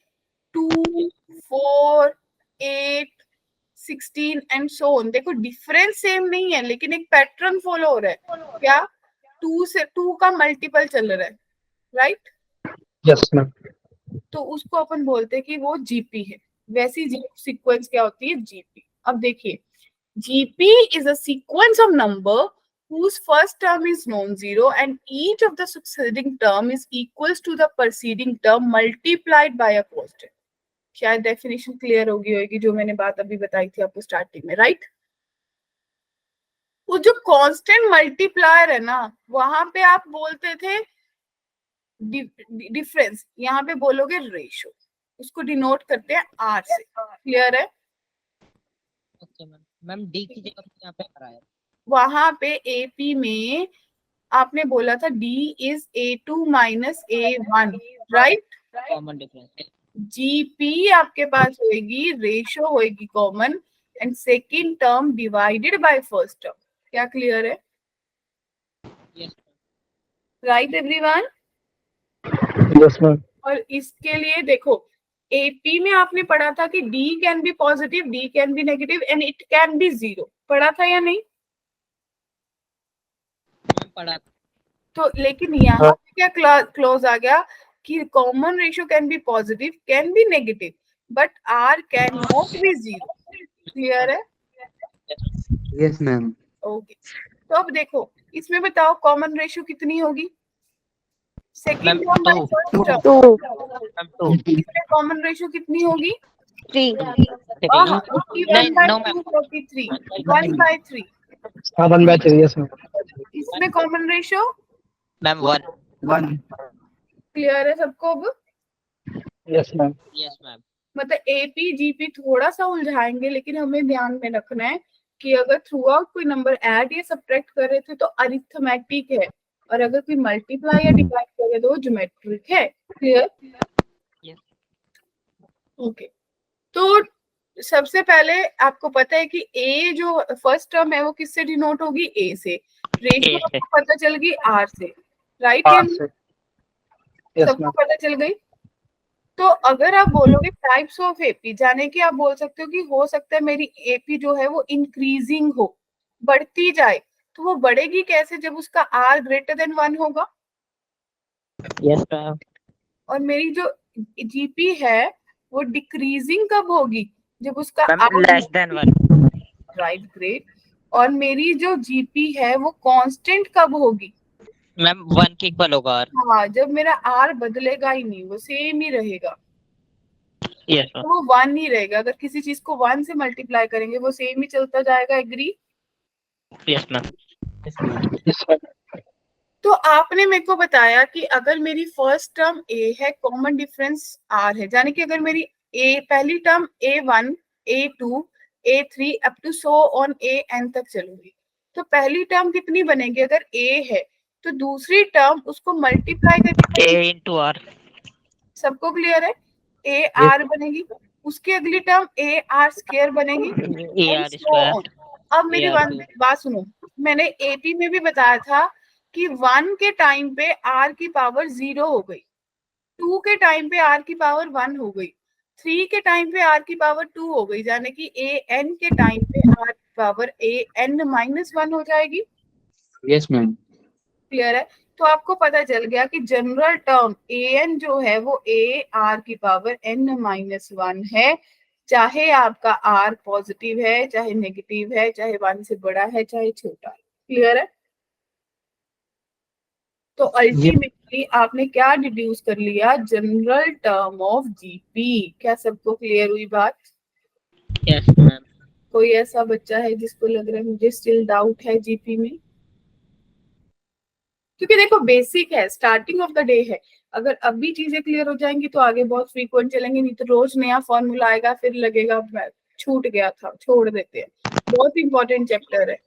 2, 4, 8, 16 एंड सो ऑन। देखो डिफरेंस सेम नहीं है, लेकिन एक पैटर्न फॉलो हो रहा है। क्या? 2 से 2 का मल्टीपल चल रहा है, राइट? Yes ma'am. तो उसको अपन बोलते हैं कि वो जीपी है। वैसी सीक्वेंस क्या होती है? जीपी। अब देखिए, GP is a sequence of number whose first term is non-zero and each of the succeeding term is equals to the preceding term multiplied by a constant। शायद डेफिनेशन क्लियर होगी जो मैंने बात अभी बताई थी आपको स्टार्टिंग में, राइट? वो जो कांस्टेंट मल्टीप्लायर है ना, वहां पे आप बोलते थे डिफरेंस, यहाँ पे बोलोगे रेशो। उसको डिनोट करते हैं आर से। क्लियर है? Okay ma'am. मैम डी की जगह पे यहाँ पे आ रहा है। वहां पे एपी में आपने बोला था D is A2 minus A1, right? Common difference. GP आपके पास होएगी, रेशो होएगी common, and second term divided by first term. क्या क्लियर है? Yes right everyone? Yes ma'am. और इसके लिए देखो, एपी में आपने पढ़ा था कि D can be positive, D can be negative and it can be zero. पढ़ा था या नहीं? पढ़ा। तो लेकिन यहाँ पे क्या क्लोज आ गया कि common ratio can be positive, can be negative, but r cannot be zero. Clear है? Yes ma'am. ओके। तो अब देखो, इसमें बताओ कॉमन रेशियो कितनी होगी? Second term by first term. 2, इसमें कॉमन रेशियो कितनी होगी? 3, 1 by 2 43, 1 by 3। हाँ 1/3। Yes ma'am. इसमें कॉमन रेशियो मैम 1। क्लियर है सबको अब? Yes ma'am. Yes ma'am. मतलब एपी जीपी थोड़ा सा उलझाएंगे, लेकिन हमें ध्यान में रखना है कि अगर थ्रू आउट कोई नंबर ऐड या सब्ट्रैक्ट कर रहे थे तो अरिथमेटिक है, और अगर कोई मल्टीप्लाई या डिवाइड कर रहे तो वो ज्योमेट्रिक है। क्लियर? ओके। तो सबसे पहले आपको पता है कि ए जो फर्स्ट टर्म है वो किससे डिनोट होगी? ए से। रेशियो आपको पता चल गई आर से, राइट? सबको पता चल गई। तो अगर आप बोलोगे टाइप्स ऑफ एपी, जाने कि आप बोल सकते हो कि हो सकता है मेरी एपी जो है वो इंक्रीजिंग हो, बढ़ती जाए। तो वो बढ़ेगी कैसे? जब उसका आर ग्रेटर देन 1 होगा। Yes ma'am. और मेरी जो जीपी है वो डिक्रीजिंग कब होगी? जब उसका लेस देन 1। Right, great. और मेरी जो जीपी है वो कांस्टेंट कब होगी? मैम 1 के इक्वल होगा आर। हाँ, जब मेरा आर बदलेगा ही नहीं, वो सेम ही रहेगा। यस तो वो 1 ही रहेगा। अगर किसी चीज को 1 से मल्टीप्लाई करेंगे वो सेम ही चलता जाएगा। एग्री? Yes ma'am. तो आपने मेरे को बताया कि अगर मेरी फर्स्ट टर्म ए है, कॉमन डिफरेंस आर है, यानी कि अगर मेरी पहली term A1, A2, A3 up to so on AN तक चलूंगी, तो पहली टर्म कितनी बनेगी? अगर A है तो दूसरी टर्म उसको मल्टीप्लाई करके A into R। सबको क्लियर है? AR बनेगी, उसकी अगली टर्म AR स्क्वायर बनेगी, AR स्क्वायर। अब मेरी बात सुनो, मैंने एपी में भी बताया था कि 1 के टाइम पे R की पावर 0 हो गई, 2 के टाइम पे R की पावर 1 हो गई, 3 के टाइम पे r की पावर 2 हो गई, यानी कि an के टाइम पे r की पावर an माइनस 1 हो जाएगी। Yes ma'am. क्लियर है? तो आपको पता चल गया कि जनरल टर्म an जो है वो a r की पावर n माइनस 1 है, चाहे आपका r पॉजिटिव है, चाहे नेगेटिव है, चाहे 1 से बड़ा है, चाहे छोटा है। क्लियर है? तो अल्टीमेटली आपने क्या डिड्यूस कर लिया? General term of GP. क्या सबको क्लियर हुई बात? Yes ma'am. कोई ऐसा बच्चा है जिसको लग रहा है मुझे स्टिल डाउट है जीपी में? क्योंकि देखो बेसिक है, स्टार्टिंग ऑफ द डे है। अगर अभी चीजें क्लियर हो जाएंगी तो आगे बहुत फ्रीक्वेंट चलेंगे, नहीं तो रोज नया फॉर्मूला आएगा, फिर लगेगा छूट गया था, छोड़ देते हैं। बहुत इंपॉर्टेंट चैप्टर है।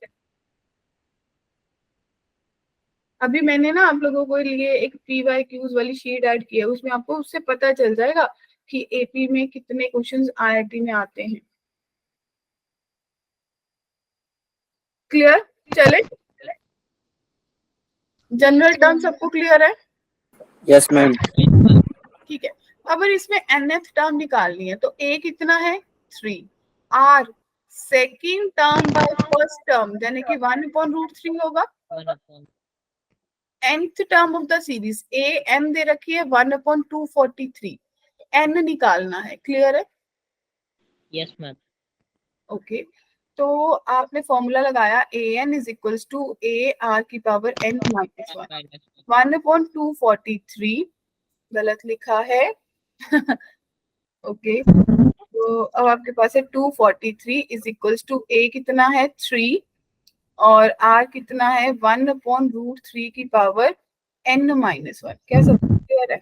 अभी मैंने ना आप लोगों को लिए एक PYQs वाली शीट ऐड की है, उसमें आपको उससे पता चल जाएगा कि एपी में कितने क्वेश्चंस IIT में आते हैं। क्लियर? चले, जनरल टर्म सबको क्लियर है? Yes ma'am. ठीक है। अगर इसमें nth टर्म निकालनी है तो a कितना है? 3। r second term by first term यानी कि 1/√3 होगा। nth term of the series a m दे रखी है 1/243, n निकालना है। क्लियर है? Yes ma'am. ओके, तो आपने फॉर्मूला लगाया an is equals to a r की पावर n माइनस 1 1/243 गलत लिखा है। ओके, तो अब आपके पास है 243 इज इक्वल्स टू a कितना है 3 और r कितना है 1/√3 की पावर n माइनस 1। क्या सब क्लियर है?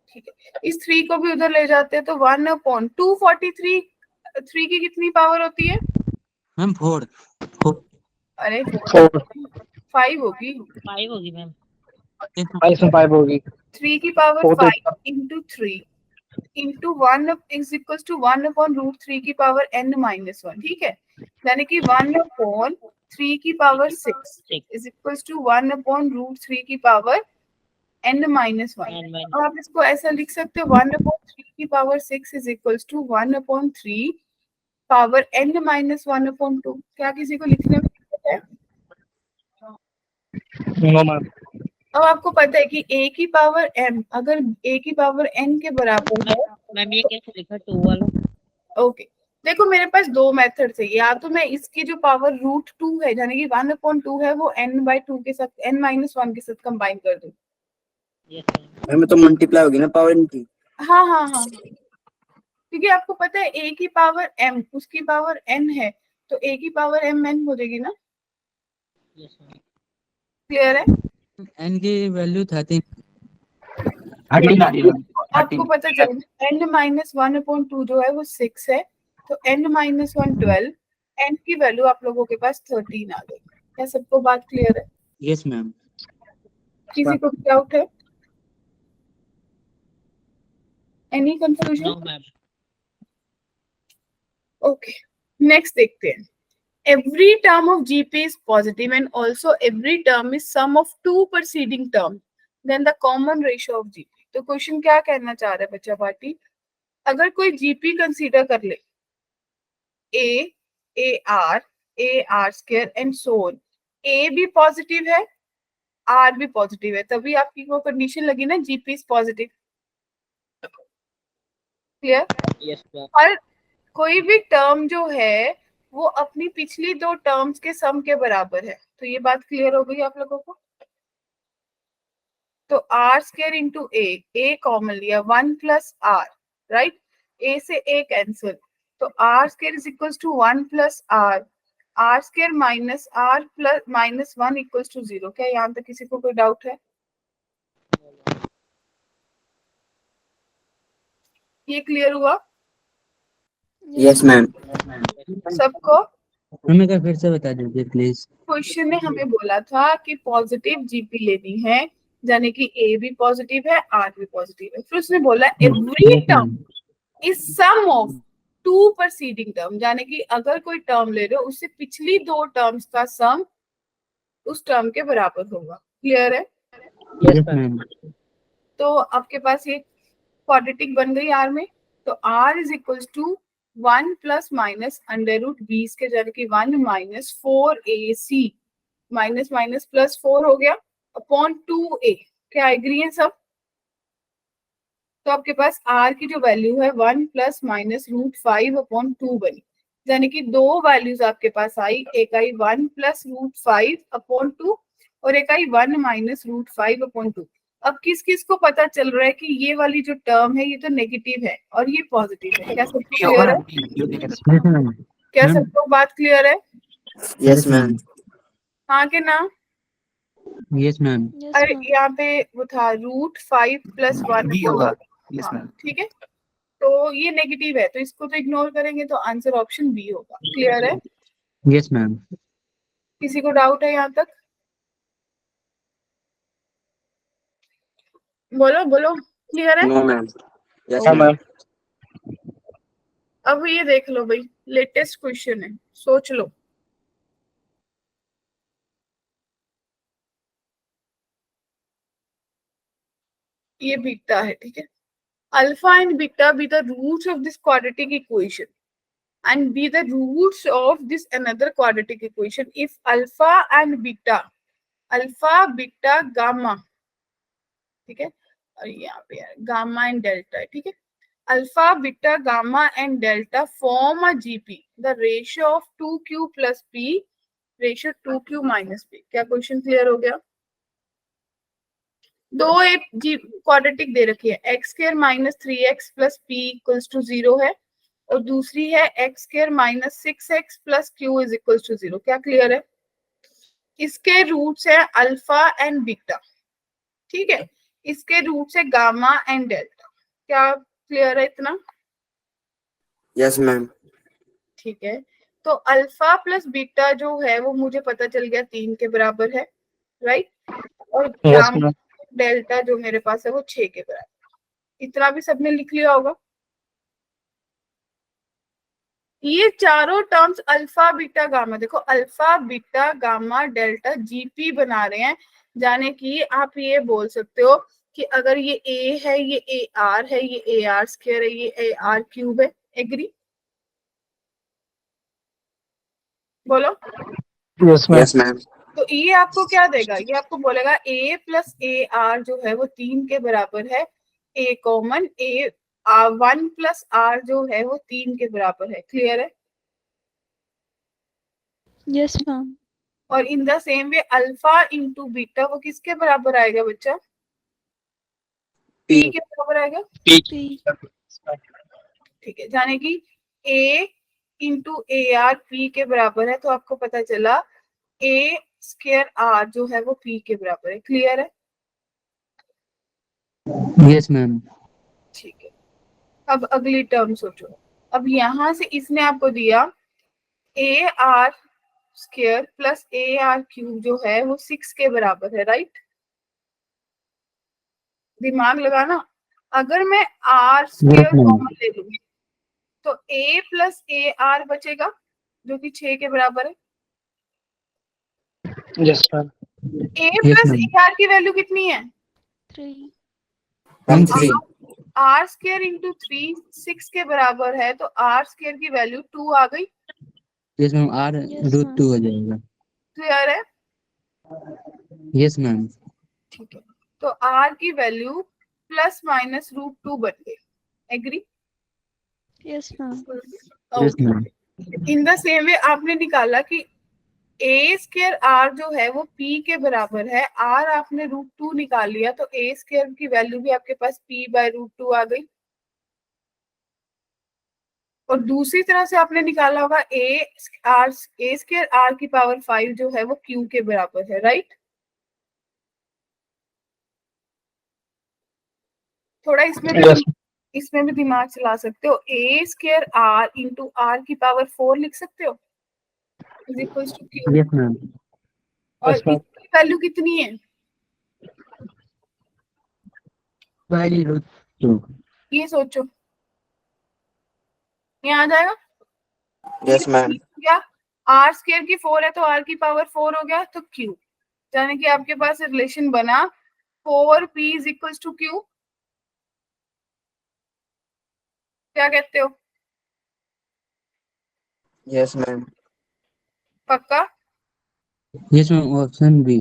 ठीक है, इस 3 को भी उधर ले जाते हैं तो 1/243 3 की कितनी पावर होती है मैम 4। अरे 4 5 होगी। 5 होगी मैम। 5 होगी। 3 की पावर 4 तो 5 into 3 into 1 is equal to 1/√3 की पावर n माइनस 1। ठीक है, यानी कि 1/3 की पावर 6 इज इक्वल टू 1/√3 की पावर n माइनस 1। और आप इसको ऐसा लिख सकते हो 1/3 की power 6 is equal to 1/3 power n minus 1/2। क्या किसी को लिखने में दिक्कत है? No ma'am. अब आपको पता है कि a की पावर m अगर a की पावर n के बराबर है। मैम ये कैसे लिखा 2 वाला? ओके, देखो मेरे पास दो मेथड है, या तो मैं इसकी जो पावर √2 है यानी कि 1/2 है वो n/2 के साथ n माइनस 1 के साथ कंबाइन कर दूं। मैम तो मल्टीप्लाई होगी ना पावर इनकी। हाँ हाँ हाँ, क्योंकि आपको पता है a की पावर m उसकी पावर n है तो a की पावर m n हो जाएगी ना। क्लियर है? n की वैल्यू 13 आपको पता चल n माइनस 1/2 जो है वो 6 है तो n माइनस 1 12, n की वैल्यू आप लोगों के पास 13 आ गई। क्या सबको बात क्लियर है? Yes ma'am. किसी को डाउट है? Any confusion? No ma'am. Okay, next देखते हैं। Every term of GP is positive and also every term is sum of two preceding terms, then the common ratio of GP। तो question क्या कहना चाह रहा है बच्चा पार्टी? अगर कोई GP कंसीडर कर ले A, AR, AR square and so on, A भी पॉजिटिव है R भी पॉजिटिव है, तभी आपकी वो कंडीशन लगी ना GP is positive. Clear? Yes ma'am. और कोई भी टर्म जो है वो अपनी पिछली दो टर्म्स के सम के बराबर है। तो ये बात क्लियर हो गई आप लोगों को? तो R square into A common लिया 1 प्लस आर, राइट? ए से ए कैंसिल, तो R square is equal to 1 plus R square minus R plus minus 1 equal to 0। क्या यहाँ तक किसी को कोई डाउट है? ये क्लियर हुआ यस मैम। सबको? हमें क्या फिर से बता दीजिए प्लीज। क्वेश्चन ने हमें बोला था कि पॉजिटिव जीपी लेनी है, यानी कि ए भी पॉजिटिव है आर भी पॉजिटिव है। फिर उसने बोला every term is sum of two preceding term, यानी कि अगर कोई टर्म ले रहे हो उससे पिछली दो टर्म्स का सम उस टर्म के बराबर होगा। क्लियर है? Yes ma'am. तो आपके पास ये क्वाड्रेटिक बन गई आर में, तो R is equal to 1 plus minus under root 20 के जगह की 1 minus 4ac, minus minus plus 4 हो गया अपॉन 2a। क्या एग्री है सब? तो आपके पास r की जो वैल्यू है 1 प्लस माइनस रूट 5 अपॉन 2 बनी, यानी कि दो वैल्यूज आपके पास आई, एक आई 1 प्लस रूट 5 अपॉन 2 और एक आई 1 माइनस रूट 5 अपॉन 2। अब किस किस को पता चल रहा है कि ये वाली जो टर्म है ये तो नेगेटिव है और ये पॉजिटिव है? क्या सबको क्लियर है? Yes, ma'am. क्या सबको बात क्लियर है? Yes, ma'am. हाँ के ना? Yes, ma'am. Yes, अरे ma'am. यहाँ पे वो था रूट 5 प्लस 1 B होगा. Yes, ma'am. ठीक है, तो ये नेगेटिव है तो इसको तो इग्नोर करेंगे, तो आंसर ऑप्शन बी होगा। क्लियर है? Yes, ma'am. किसी को डाउट है यहाँ तक? बोलो बोलो, क्लियर है? No, ma'am. Yes, हाँ ma'am. मैम। अब ये देख लो भाई, लेटेस्ट क्वेश्चन है, सोच लो। ये बीटा है, ठीक है। Alpha and beta be the roots of this quadratic equation and be the roots of this another quadratic equation if alpha and beta, alpha beta gamma, ठीक है, और यहाँ पे गामा एंड डेल्टा है, ठीक है। Alpha beta gamma and delta form a GP, the ratio of 2q plus p ratio 2q minus p। क्या question clear हो गया? दो एक जी क्वाड्रेटिक दे रखी है, X square minus 3x plus p equals to 0 है, और दूसरी है X square minus 6x plus q is equal to 0। क्या क्लियर है? इसके रूट्स है अल्फा एंड बीटा, ठीक है, इसके रूट्स है गामा एंड डेल्टा। क्या क्लियर है इतना? Yes, ma'am. ठीक है, तो अल्फा प्लस बीटा जो है वो मुझे पता चल गया 3 के बराबर है, राइट, और यस गामा मैम। डेल्टा जो मेरे पास है वो 6 के बराबर। इतना भी सबने लिख लिया होगा। ये चारों टर्म्स अल्फा बीटा गामा, देखो alpha beta gamma delta GP बना रहे हैं, जाने कि आप ये बोल सकते हो कि अगर ये ए है, ये ए आर है, ये ए आर स्क्वायर है, ये ए आर क्यूब है। एग्री? बोलो। Yes ma'am. Yes, ma'am. तो ये आपको क्या देगा? ये आपको बोलेगा ए प्लस ए आर जो है वो 3 के बराबर है, ए कॉमन ए 1 प्लस आर जो है वो 3 के बराबर है। क्लियर है? Yes, ma'am. और इन the same way alpha into beta वो किसके बराबर आएगा बच्चा? पी के बराबर आएगा, P. ठीक है, जाने की ए इंटू ए आर पी के बराबर है, तो आपको पता चला ए स्क्वायर आर जो है वो पी के बराबर है। क्लियर है? Yes, ma'am. ठीक है, अब अगली टर्म सोचो। अब यहां से इसने आपको दिया ए R square plus A R cube जो है वो 6 के बराबर है, राइट? दिमाग लगाना, अगर मैं आर स्क्वायर कॉमन ले लूंगी तो ए प्लस ए आर बचेगा जो कि 6 के बराबर है। Yes ma'am. A Yes, plus ma'am. A R की वैल्यू कितनी है? 3. Ma'am, 3. आर स्क्वायर इंटू 3 6 के बराबर है, तो आर स्क्वायर की वैल्यू 2 आ गई। Yes, ma'am. R Yes, root ma'am. 2 हो जाएगा. क्लियर है? Yes, ma'am. ठीक है, तो आर की वैल्यू प्लस माइनस रूट 2 बन गई। Agree? Yes, ma'am. Yes, ma'am. In the same way आपने निकाला कि ए स्क्वायर आर जो है वो पी के बराबर है, आर आपने रूट 2 निकाल लिया, तो ए स्क्वायर की वैल्यू भी आपके पास पी बाय रूट 2 आ गई। और दूसरी तरह से आपने निकाला होगा ए स्क्वायर आर की पावर 5 जो है वो क्यू के बराबर है, राइट? थोड़ा इसमें भी दिमाग चला सकते हो। A square R into R की पावर 4 लिख सकते हो is equals to Q. Yes, ma'am. और Yes, ma'am. इसकी वैल्यू कितनी है? By root 2. ये सोचो, ये आ जाएगा। Yes, ma'am. क्या आर स्क्वायर की 4 है तो आर की पावर 4 हो गया, तो क्यू, यानी कि आपके पास रिलेशन बना 4p is equals to Q. क्या कहते हो? Yes ma'am. पक्का? Yes ma'am, option b.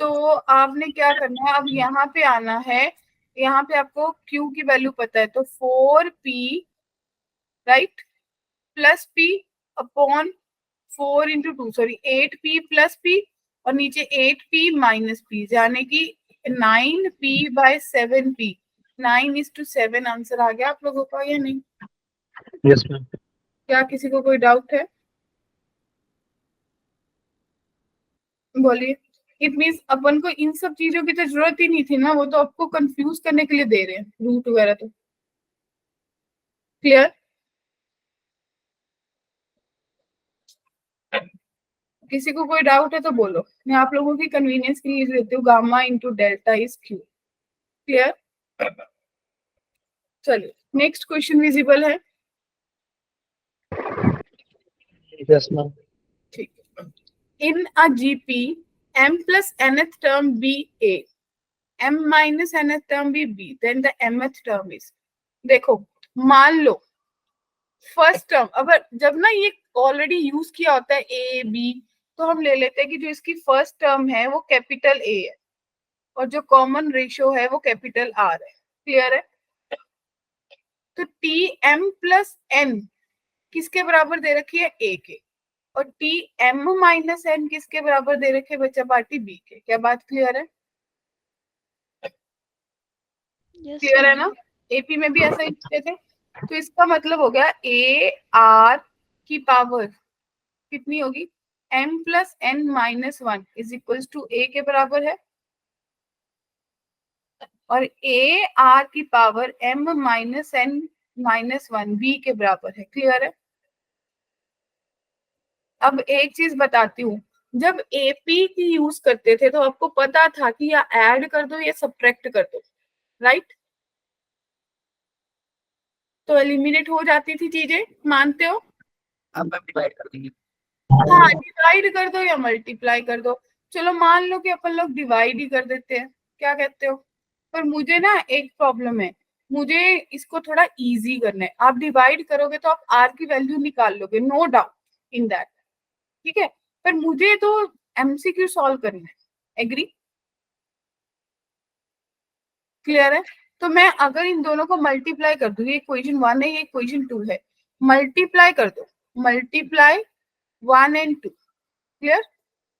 तो आपने क्या करना है, अब यहाँ पे आना है, यहाँ पे आपको Q की वैल्यू पता है, तो 4P right plus P upon 4 × 2 sorry 8P plus P और नीचे 8P माइनस P यानी कि 9P/7P। 9:7 आंसर आ गया आप लोगों का या नहीं? Yes ma'am. क्या किसी को कोई डाउट है? बोलिए। इट मीन्स अपन को इन सब चीजों की तो जरूरत ही नहीं थी ना, वो तो आपको कंफ्यूज करने के लिए दे रहे हैं रूट वगैरह। तो क्लियर? किसी को कोई डाउट है तो बोलो, मैं आप लोगों की कन्वीनियंस के लिए देती हूँ। Gamma into delta is Q। Clear? चलिए नेक्स्ट क्वेश्चन विजिबल है? Yes ma'am. ठीक है। इन अ GP m plus nth term be A, m minus nth term be B, then the mth term is। देखो मान लो फर्स्ट टर्म, अब जब ना ये ऑलरेडी यूज किया होता है ए बी, तो हम ले लेते हैं कि जो इसकी फर्स्ट टर्म है वो कैपिटल A है और जो कॉमन रेशियो है वो कैपिटल R है। क्लियर है? तो टी एम प्लस एन किसके बराबर दे रखी है? A के। और टी एम माइनस एन किसके बराबर दे रखे बच्चा पार्टी? B के। क्या बात क्लियर है? Yes, क्लियर है ma'am. ना? एपी में भी ऐसा ही लिखते थे। तो इसका मतलब हो गया ए आर की पावर कितनी होगी? m plus N minus 1 is equals to a के बराबर है, और ए आर की power m minus n minus 1 b के बराबर है। क्लियर है? अब एक चीज बताती हूँ, जब एपी की यूज करते थे तो आपको पता था कि या ऐड कर दो या सब्ट्रैक्ट कर दो, राइट? तो एलिमिनेट हो जाती थी चीजें, मानते हो? अब मैम डिवाइड कर देंगे। हाँ डिवाइड कर दो या मल्टीप्लाई कर दो। चलो मान लो कि अपन लोग डिवाइड ही कर देते हैं, क्या कहते हो? पर मुझे ना एक प्रॉब्लम है, मुझे इसको थोड़ा इजी करना है। आप डिवाइड करोगे तो आप आर की वैल्यू निकाल लोगे, नो डाउट इन दैट, ठीक है? पर मुझे तो एमसीक्यू सॉल्व करना है। एग्री? क्लियर है? तो मैं अगर इन दोनों को मल्टीप्लाई कर दूं, ये इक्वेशन 1 है, ये इक्वेशन 2 है, मल्टीप्लाई कर दो, मल्टीप्लाई 1 and 2। क्लियर?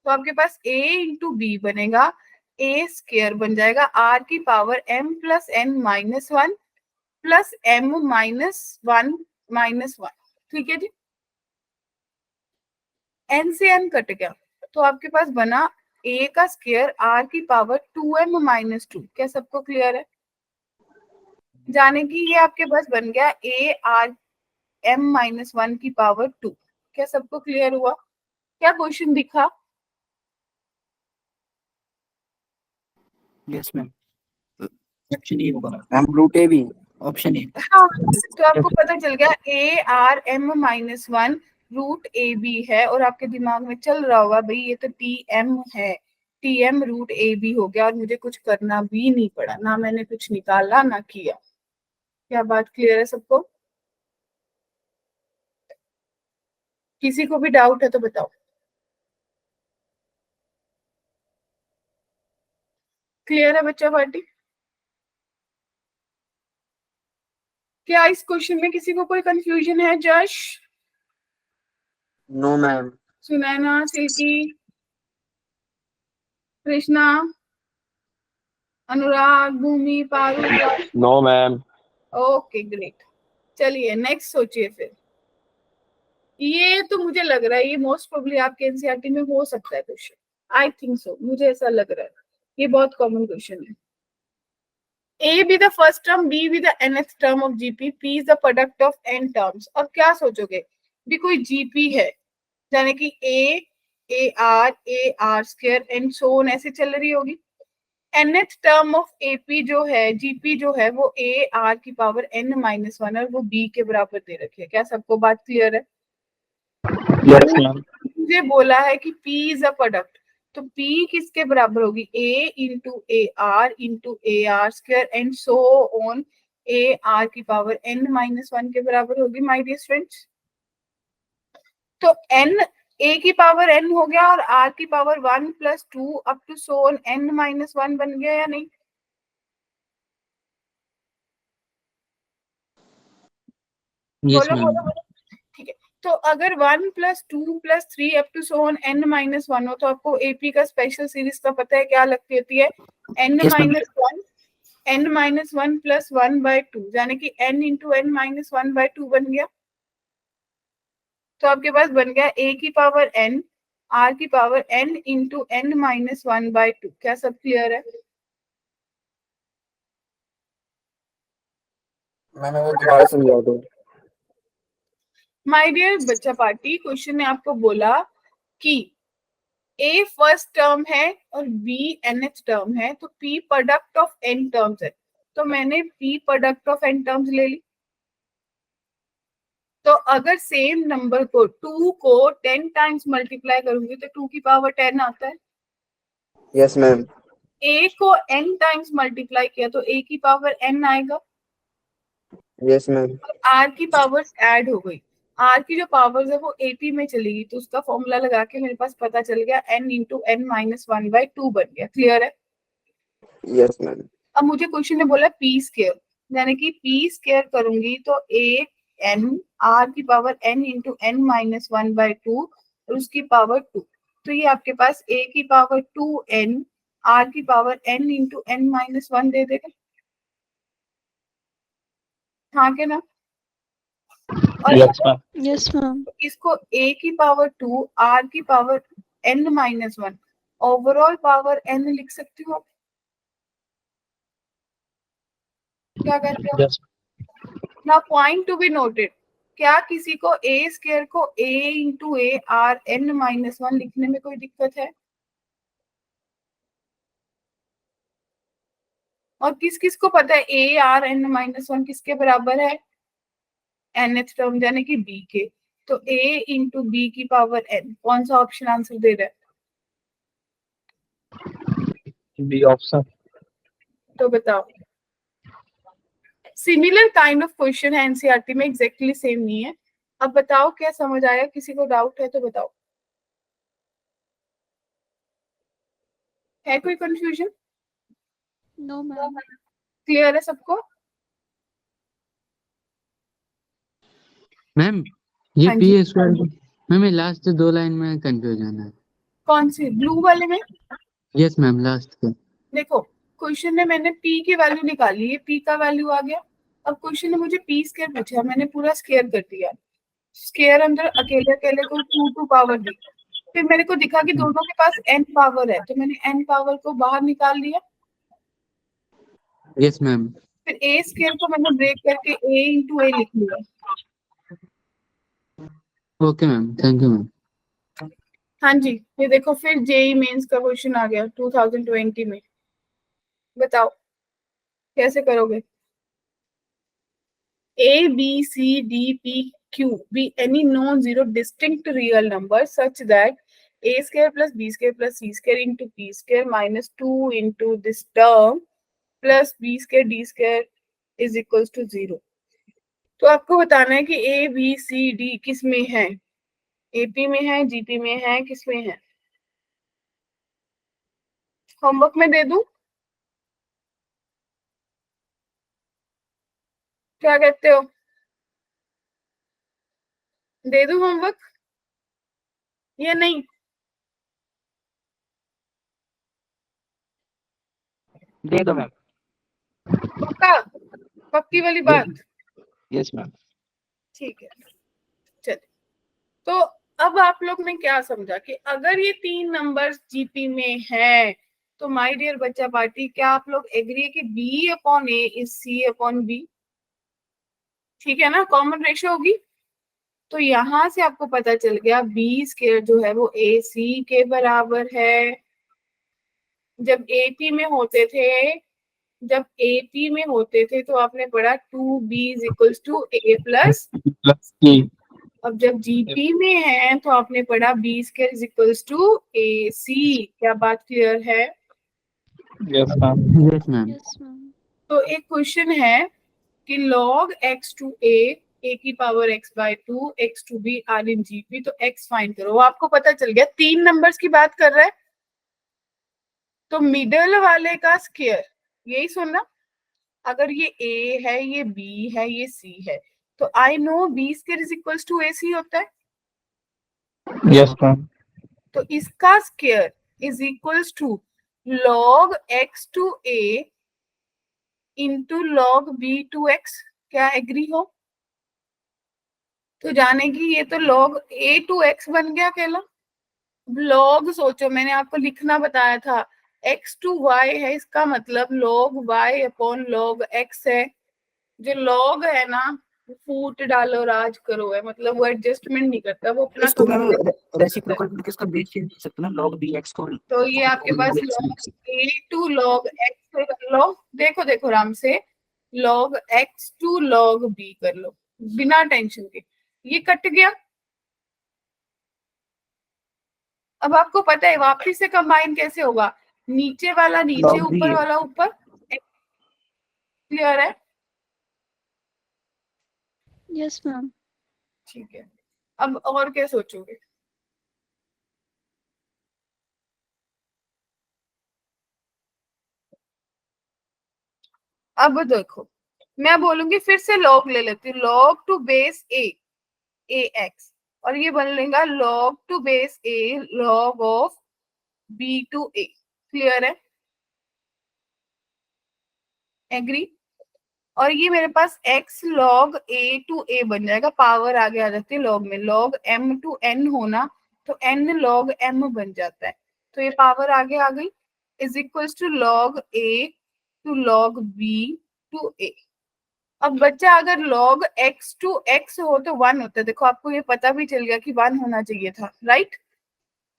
तो आपके पास a इंटू बी बनेगा, ए स्क्वायर बन जाएगा आर की power m plus N minus 1 plus m minus 1 minus 1। ठीक है जी? n से n कट गया तो आपके पास बना a का स्क्वायर आर की पावर 2m माइनस 2। क्या सबको क्लियर है? जाने की ये आपके पास बन गया a आर m माइनस 1 की पावर 2। क्या सबको क्लियर हुआ? क्या क्वेश्चन दिखा? यस मैम, ऑप्शन ए होगा मैम, रूट ए भी ऑप्शन ए। हाँ तो आपको पता चल गया A R M minus 1 root A B है, और आपके दिमाग में चल रहा होगा भाई ये तो टी एम है, T M root A B हो गया और मुझे कुछ करना भी नहीं पड़ा, ना मैंने कुछ निकाला ना किया। क्या बात क्लियर है सबको? किसी को भी डाउट है तो बताओ। क्लियर है बच्चा पार्टी? क्या इस क्वेश्चन में किसी को कोई कंफ्यूजन है? Jash, no ma'am. Sunaina, Silky, Krishna, Anurag, Bhumi, Paru? No ma'am. Okay great. चलिए नेक्स्ट सोचिए फिर। ये तो मुझे लग रहा है ये मोस्ट प्रोबेबली आपके एनसीईआरटी में हो सकता है क्वेश्चन, आई थिंक सो, मुझे ऐसा लग रहा है। ये बहुत कॉमन क्वेश्चन है। A be the first term, B be the nth term of GP, P is the product of n terms। अब क्या सोचोगे भी कोई GP है, यानी कि A R square and so on ऐसे चल रही होगी। nth टर्म ऑफ AP जो है, GP जो है वो A R की पावर n माइनस 1 और वो B के बराबर दे रखी है। क्या सबको बात क्लियर है? Yes ma'am. मुझे बोला है कि P इज अ प्रोडक्ट, तो P किसके बराबर होगी? A into A R square and so on. A are की पावर n माइनस 1 के बराबर होगी माय डियर स्टूडेंट्स। तो n a की पावर n हो गया और r की power 1 plus 2 up to so on n minus 1 बन गया या नहीं? यस बोलो मैम। बोलो बोलो। ठीक है, तो अगर 1 plus 2 plus 3 up to so on n minus 1 हो तो आपको एपी का स्पेशल सीरीज का पता है क्या लगती होती है? n Yes, ma'am. Minus 1 n minus 1 plus 1 by 2 यानी कि n into n minus 1 by 2 बन गया। तो आपके पास बन गया a की पावर n r की power n into n minus 1 by 2। क्या सब क्लियर है? मैंने वो दोबारा समझा दो। माय डियर बच्चा पार्टी, क्वेश्चन ने आपको बोला कि a फर्स्ट टर्म है और b nth टर्म है, तो p product of n terms है। तो मैंने p product of n terms ले ली। तो अगर सेम नंबर को 2 को 10 टाइम्स मल्टीप्लाई करूंगी तो 2 की पावर 10 आता है। Yes ma'am. a को n टाइम्स मल्टीप्लाई किया तो a की पावर n आएगा। Yes ma'am. r की पावर्स ऐड हो गई, r की जो पावर्स है वो ap में चली गई, तो उसका फॉर्मूला लगा के मेरे पास पता चल गया n into n minus 1 by 2 बन गया। क्लियर है? Yes ma'am. अब मुझे क्वेश्चन ने बोला p स्क्वायर, यानी कि p स्क्वायर करूंगी तो a n r की power n into n minus 1 by 2 और उसकी पावर 2। तो ये आपके पास a की पावर 2n r की power n into n minus 1 दे देगा। हाँ के ना? और यस मैम। Yes ma'am. इसको a की पावर 2 r की power n minus 1 overall power n लिख सकती हो। क्या कहते हो? यस ना पॉइंट टू बी नोटेड, क्या किसी को a स्क्वायर को a into A are n minus 1 लिखने में कोई दिक्कत है? और किस किस को पता है a r n माइनस 1 किसके बराबर है? nth टर्म यानी कि b के। तो a इंटू बी की पावर n, कौन सा ऑप्शन आंसर दे रहा है? B option. तो बताओ। सिमिलर काइंड ऑफ क्वेश्चन है एनसीईआरटी में, एग्जैक्टली सेम नहीं है। अब बताओ क्या समझ आया? किसी को डाउट है तो बताओ। है कोई कंफ्यूजन? No ma'am. क्लियर है सबको? मैम ये हाँ पी जी। स्क्वायर, मैम ये लास्ट 2 लाइन में कंफ्यूजन है। कौन सी? ब्लू वाले में? यस मैम, लास्ट के। देखो क्वेश्चन में मैंने p की वैल्यू निकाली है, p का वैल्यू आ गया। अब क्वेश्चन ने मुझे p स्क्वायर पूछा, मैंने पूरा स्क्वायर कर दिया। स्क्वायर अंदर अकेले अकेले को 2 पावर दी, फिर मेरे को दिखा कि दोनों के पास n पावर है, तो मैंने n पावर को बाहर निकाल लिया। Yes ma'am. फिर a स्क्वायर को मैंने ब्रेक करके a इंटू ए लिख लिया। Okay ma'am, thank you ma'am. हाँ जी, ये देखो फिर जेई मेंस का क्वेश्चन आ गया 2020 में। बताओ कैसे करोगे? A, B, C, D, P, Q be any non-zero distinct real number such that A square plus B square plus C square into P square minus 2 into this term plus B square D square is equals to 0। तो आपको बताना है कि A, B, C, D किस में है? AP में है, GP में है, किस में है? होमवर्क में दे दूं? क्या कहते हो? दे दूं होमवर्क या नहीं? दे दो मैम। पक्का? पक्की वाली बात? Yes ma'am. ठीक है, चलिए। तो अब आप लोग ने क्या समझा कि अगर ये 3 नंबर्स जीपी में है तो माय डियर बच्चा पार्टी, क्या आप लोग एग्री है कि b upon A is c upon B? ठीक है ना, कॉमन रेशियो होगी। तो यहां से आपको पता चल गया b स्क्वायर जो है वो ac के बराबर है। जब एपी में होते थे तो आपने पढ़ा 2b is equals to a plus. अब जब जीपी में है तो आपने पढ़ा b square is equals to a c. क्या बात क्लियर है? Yes ma'am. Yes ma'am. Yes ma'am. तो एक क्वेश्चन है कि log x to a की power x by 2, x to b are in GP, तो x फाइंड करो। वो आपको पता चल गया, 3 नंबर्स की बात कर रहा है, तो मिडल वाले का स्क्वायर, यही सुनना। अगर ये a है, ये b है, ये c है, तो I know b square is equals to ac होता है। Yes ma'am. तो इसका square is equals to log x to a into log b to x। क्या एग्री हो? तो जाने की ये तो log a to x बन गया अकेला। log सोचो, मैंने आपको लिखना बताया था, x to y है, इसका मतलब log y upon log x है। जो log है ना, फूट डालो राज करो है, मतलब वो एडजस्टमेंट नहीं करता, वो अपना इसको मैं कमाल है। रेसिप्रोकल करके इसका बेस चेंज कर सकता हूँ ना, log bx को। तो ये आपके पास log a to log x कर लो। देखो देखो आराम से, log x to log b कर लो बिना टेंशन के, ये कट गया। अब आपको पता है वापस से कंबाइन कैसे होगा, नीचे वाला नीचे, log b ऊपर वाला ऊपर। क्लियर है? Yes ma'am. ठीक है, अब और क्या सोचोगे? अब देखो, मैं बोलूंगी फिर से log ले लेती हूँ, log to base a ax, और ये बन लेगा log to base a log of b to a। Clear है? एग्री? और ये मेरे पास x log a to a बन जाएगा, पावर आगे आ जाती है log में, log m टू n होना, तो n log m बन जाता है, तो ये पावर आगे आ गई, is equals to log a to log b to a। अब बच्चा अगर log x टू x हो तो 1 होता है, देखो आपको ये पता भी चल गया कि 1 होना चाहिए था, राइट?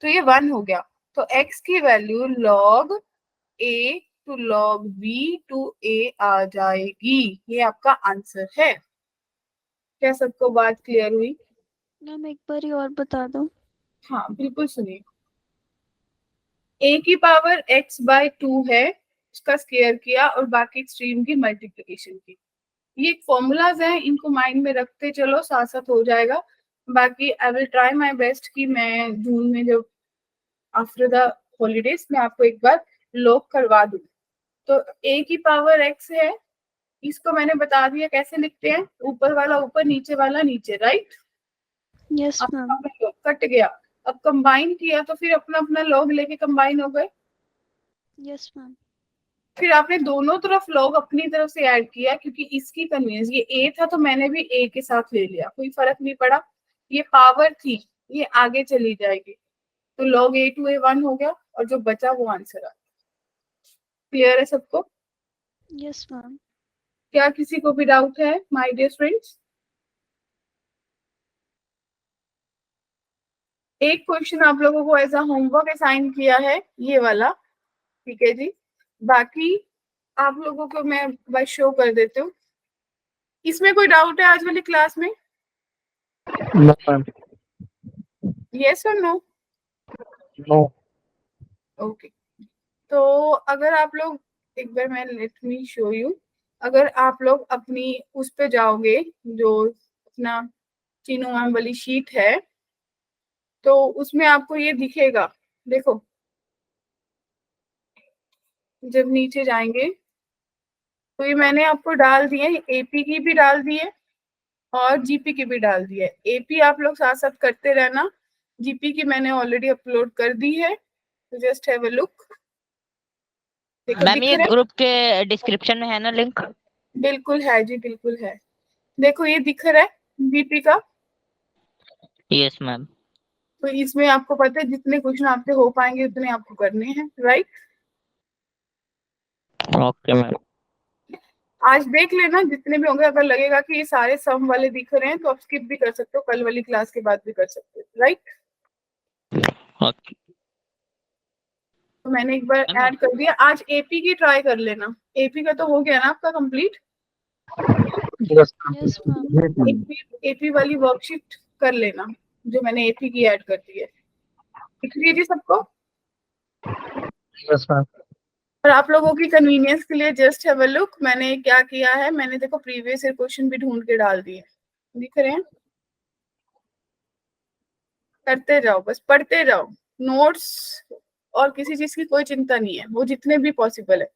तो ये 1 हो गया, तो x की value log a to log b to a आ जाएगी। ये आपका आंसर है। क्या सबको बात क्लियर हुई? मैम एक बार और बता दो। हाँ बिल्कुल सुनिए, a की पावर x बाय 2 है, उसका स्क्वायर किया और बाकी एक्सट्रीम की मल्टीप्लिकेशन की। ये फॉर्मूलाज हैं, इनको माइंड में रखते चलो, साथ साथ हो जाएगा। बाकी I will try my best कि मैं जून में जब आफ्टर द हॉलीडेज में आपको एक बार लॉग करवा दूं। तो a की पावर x है, इसको मैंने बता दिया कैसे लिखते हैं, ऊपर वाला ऊपर, नीचे वाला नीचे, राइट? Yes ma'am. कट गया, अब कंबाइन किया तो फिर अपना अपना लॉग लेके कंबाइन हो गए। Yes ma'am. फिर आपने दोनों तरफ लॉग अपनी तरफ से ऐड किया, क्योंकि इसकी कन्वीनियंस, ये a था तो मैंने भी a के साथ ले लिया, कोई फर्क नहीं पड़ा, ये पावर थी, ये आगे चली जाएगी, तो log a टू a 1 हो गया, और जो बचा वो आंसर आ गया। क्लियर है सबको? Yes ma'am. क्या किसी को भी डाउट है माय डियर फ्रेंड्स? एक क्वेश्चन आप लोगों को एज अ होमवर्क असाइन किया है, ये वाला, ठीक है जी। बाकी आप लोगों को मैं बस शो कर देती हूँ। इसमें कोई डाउट है आज वाली क्लास में? No ma'am. यस और नो? नो। ओके, तो अगर आप लोग एक बार, मैं लेट मी शो यू, अगर आप लोग अपनी उस पे जाओगे, जो अपना चीनू मैम वाली शीट है, तो उसमें आपको ये दिखेगा, देखो जब नीचे जाएंगे तो ये मैंने आपको डाल दिए, एपी की भी डाल दी है और जीपी की भी डाल दी है। एपी आप लोग साथ साथ करते रहना, जीपी की मैंने ऑलरेडी अपलोड कर दी है, तो just have a look. Ma'am ये ग्रुप के डिस्क्रिप्शन में है ना लिंक? बिल्कुल है जी, बिल्कुल है। देखो ये दिख रहा है जीपी का। Yes ma'am. तो इसमें आपको पता है जितने क्वेश्चन आपसे हो पाएंगे उतने आपको करने हैं, राइट? Okay ma'am. आज देख लेना जितने भी होंगे, अगर लगेगा कि ये सारे सम वाले दिख रहे हैं तो आप स्किप भी कर सकते हो, कल वाली क्लास के बाद भी कर सकते हो, राइट? ओके तो मैंने एक बार ऐड कर दिया। आज एपी की ट्राई कर लेना, एपी का तो हो गया ना आपका complete? Yes yes ma'am. AP वाली वर्कशीट कर लेना, जो मैंने एपी की ऐड कर दी है। दिख रही है जी सबको? Yes ma'am. और आप लोगों की कन्वीनियंस के लिए जस्ट हैव अ लुक, मैंने क्या किया है, मैंने देखो प्रीवियस ईयर क्वेश्चन भी ढूंढ के डाल दिए, दिख रहे हैं। करते जाओ, बस पढ़ते जाओ, नोट्स और किसी चीज की कोई चिंता नहीं है, वो जितने भी पॉसिबल है।